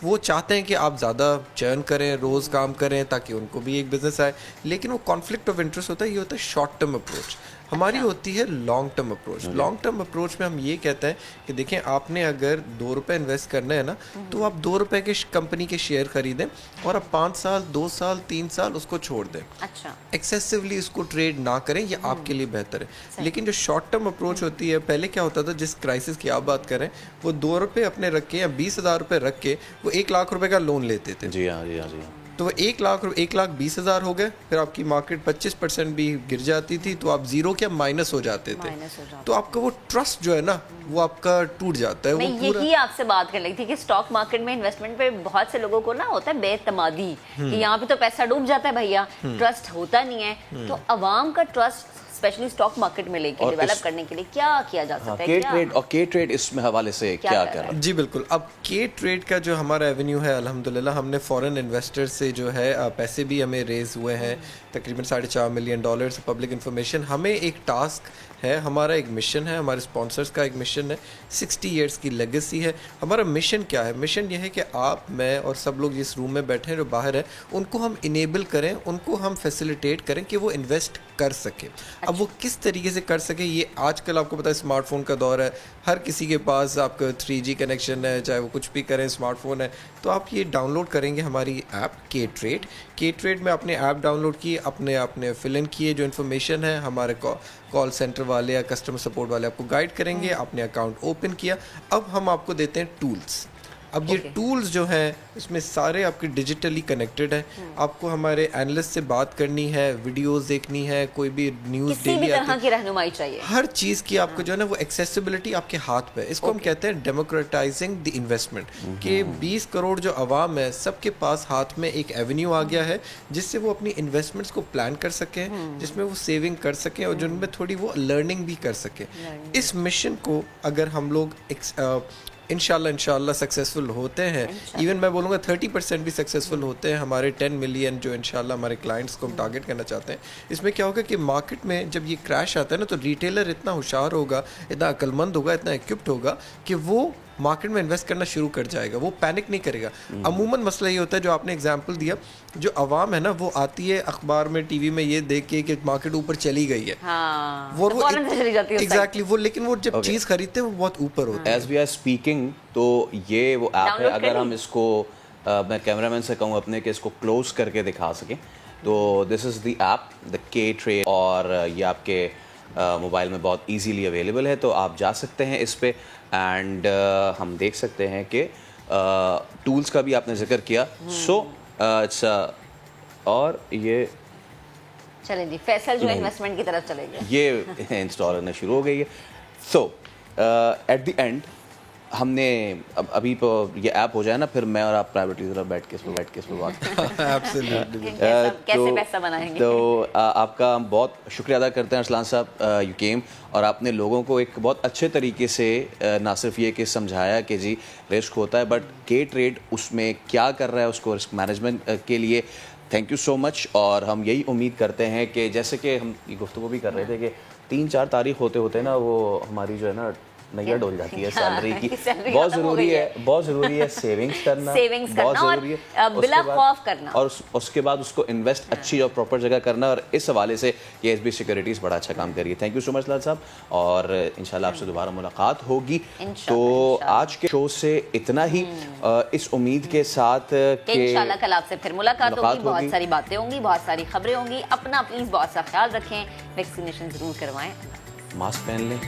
وہ چاہتے ہیں کہ آپ زیادہ چرن کریں, روز کام کریں تاکہ ان کو بھی ایک بزنس آئے, لیکن وہ کانفلکٹ آف انٹرسٹ ہوتا ہے. یہ ہوتا ہے شارٹ ٹرم اپروچ, ہماری ہوتی ہے long term approach. Long term approach میں ہم یہ کہتے ہیں کہ دیکھیں آپ نے اگر 2 روپے انویسٹ کرنا ہے نا تو آپ 2 روپے کے کمپنی کے شیئر خریدیں اور آپ 5 سال 2 سال 3 سال اس کو چھوڑ دیں. اچھا ایکسیسولی اس کو ٹریڈ نہ کریں, یہ آپ کے لیے بہتر ہے. لیکن جو شارٹ ٹرم اپروچ ہوتی ہے, پہلے کیا ہوتا تھا جس کرائسس کی آپ بات کریں, وہ 2 روپے اپنے رکھ کے یا 20,000 روپے رکھ کے وہ 1 لاکھ روپے کا لون لیتے تھے. جی ہاں, جی ہاں, جی ہاں. تو 1,20,000 ہو گئے, پھر آپ کی مارکیٹ 25% بھی گر جاتی تھی تو آپ زیرو کیا مائنس ہو جاتے تھے. تو آپ کا وہ ٹرسٹ جو ہے نا وہ آپ کا ٹوٹ جاتا ہے. میں یہی آپ سے بات کرنے لگی تھی کہ اسٹاک مارکیٹ میں انویسٹمنٹ پہ بہت سے لوگوں کو نا ہوتا ہے بے اعتمادی کہ یہاں پہ تو پیسہ ڈوب جاتا ہے بھیا, ٹرسٹ ہوتا نہیں ہے. تو عوام کا ٹرسٹ اسپیشلی اسٹاک مارکیٹ میں لے کے ڈیولپ کرنے کے لیے کیا کیا جا سکتا ہے؟ اور کے ٹریڈ اس میں حوالے سے کیا کر رہا ہے؟ جی بالکل. اب کے ٹریڈ کا جو ہمارا ایونیو ہے الحمدللہ, ہم نے فورن انویسٹر سے جو ہے پیسے بھی ہمیں ریز ہوئے ہیں, تقریباً $4.5 ملین. Public information. ہمیں ایک ٹاسک ہے, ہمارا ایک مشن ہے, ہمارے اسپانسرز کا ایک مشن ہے, 60 ایئرس کی لیگیسی ہے. ہمارا مشن کیا ہے؟ مشن یہ ہے کہ آپ, میں اور سب لوگ جس روم میں بیٹھے ہیں جو باہر ہیں, ان کو ہم انیبل کریں, ان کو ہم فیسیلیٹیٹ کریں کہ وہ انویسٹ کر سکیں. اب وہ کس طریقے سے کر سکے, یہ آج کل آپ کو پتا ہے اسمارٹ فون کا دور ہے, ہر کسی کے پاس آپ کا 3G کنیکشن ہے, چاہے وہ کچھ بھی کریں اسمارٹ فون ہے, تو آپ یہ ڈاؤن لوڈ کریں گے ہماری ایپ کے ٹریڈ میں اپنے ایپ ڈاؤن لوڈ کی, اپنے فل ان کیے جو انفارمیشن ہے, ہمارے کال سینٹر والے یا کسٹمر سپورٹ والے آپ کو گائیڈ کریں گے, اپنے اکاؤنٹ اوپن کیا. اب ہم آپ کو دیتے ہیں ٹولز. اب یہ ٹولز جو ہیں اس میں سارے آپ کے ڈیجیٹلی کنیکٹڈ ہیں. آپ کو ہمارے اینالسٹ سے بات کرنی ہے, ویڈیوز دیکھنی ہے, کوئی بھی نیوز ڈیلی طرح کی رہنمائی چاہیے, ہر چیز کی آپ کو جو ہے نا وہ ایکسیسیبلٹی آپ کے ہاتھ پہ. اس کو ہم کہتے ہیں ڈیموکریٹائزنگ دی انویسٹمنٹ, کہ 20 کروڑ جو عوام ہے سب کے پاس ہاتھ میں ایک ایونیو آ گیا ہے جس سے وہ اپنی انویسٹمنٹس کو پلان کر سکیں, جس میں وہ سیونگ کر سکیں اور جن میں تھوڑی وہ لرننگ بھی کر سکیں. اس مشن کو اگر ہم لوگ انشاءاللہ سکسیسفل ہوتے ہیں, ایون میں بولوں گا 30% بھی سکسیسفل ہوتے ہیں, ہمارے 10 ملین جو انشاءاللہ ہمارے کلائنٹس کو ہم ٹارگٹ کرنا چاہتے ہیں, اس میں کیا ہوگا کہ مارکیٹ میں جب یہ کریش آتا ہے نا تو ریٹیلر اتنا ہوشیار ہوگا, اتنا عقل مند ہوگا, اتنا ایکوپڈ ہوگا کہ وہ مارکیٹ میں انویسٹ کرنا شروع کر جائے گا, وہ پینک نہیں کرے گا. عموماً مسئلہ یہ ہوتا ہے جو آپ نے اگزامپل دیا, جو عوام ہے نا وہ آتی ہے اخبار میں ٹی وی میں یہ دیکھ کے کہ مارکیٹ اوپر چلی گئی ہے, وہ ایگزیکٹلی وہ, لیکن وہ جب چیز خریدتے ہیں وہ بہت اوپر ہوتا ہے. ایز وی آر اسپیکنگ تو یہ وہ ایپ ہے, اگر ہم اس کو میں کیمرہ مین سے کہوں اپنے کہ اس کو کلوز کر کے دکھا سکیں تو دس از دی ایپ, دا کے ٹریڈ, اور یہ آپ کے موبائل میں بہت ایزیلی اویلیبل ہے, تو آپ جا سکتے ہیں اس پہ. اینڈ ہم دیکھ سکتے ہیں کہ ٹولز کا بھی آپ نے ذکر کیا, سو اٹس, اور یہ چلیں جی فیصل جو انویسٹمنٹ کی طرف چلے گئے, یہ انسٹال کرنا شروع ہو گئی ہے. سو ایٹ دی اینڈ ہم نے ابھی یہ ایپ ہو جائے نا, پھر میں اور آپ پرائیویٹلی ذرا بیٹھ کے اس پہ بات کیسے پیسہ بنائیں گے. تو آپ کا ہم بہت شکریہ ادا کرتے ہیں ارسلان صاحب, یو کیم, اور آپ نے لوگوں کو ایک بہت اچھے طریقے سے نہ صرف یہ کہ سمجھایا کہ جی رسک ہوتا ہے, بٹ کے ٹریڈ اس میں کیا کر رہا ہے اس کو رسک مینجمنٹ کے لیے. تھینک یو سو مچ. اور ہم یہی امید کرتے ہیں کہ جیسے کہ ہم یہ گفتگو بھی کر رہے تھے کہ 3-4 تاریخ ہوتے نا وہ ہماری جو ہے نا نیا ڈول جاتی ہے سیلری کی. بہت ضروری ہے سیونگز کرنا, بہت ضروری ہے بلا خوف کرنا, اور اس کے بعد اس کو انویسٹ اچھی اور پراپر جگہ کرنا. اور اس حوالے سے یہ ایس بی سیکیورٹیز بڑا اچھا کام کر رہی ہے. تھینک یو سو مچ لال صاحب, اور انشاءاللہ آپ سے دوبارہ ملاقات ہوگی. تو آج کے شو سے اتنا ہی, اس امید کے ساتھ کہ انشاءاللہ کل آپ سے پھر ملاقات ہوگی, بہت ساری باتیں ہوں گی, بہت ساری خبریں ہوں گی. اپنا پلیز بہت سا خیال رکھیں, ویکسینیشن ضرور کروائیں, ماسک پہن لیں.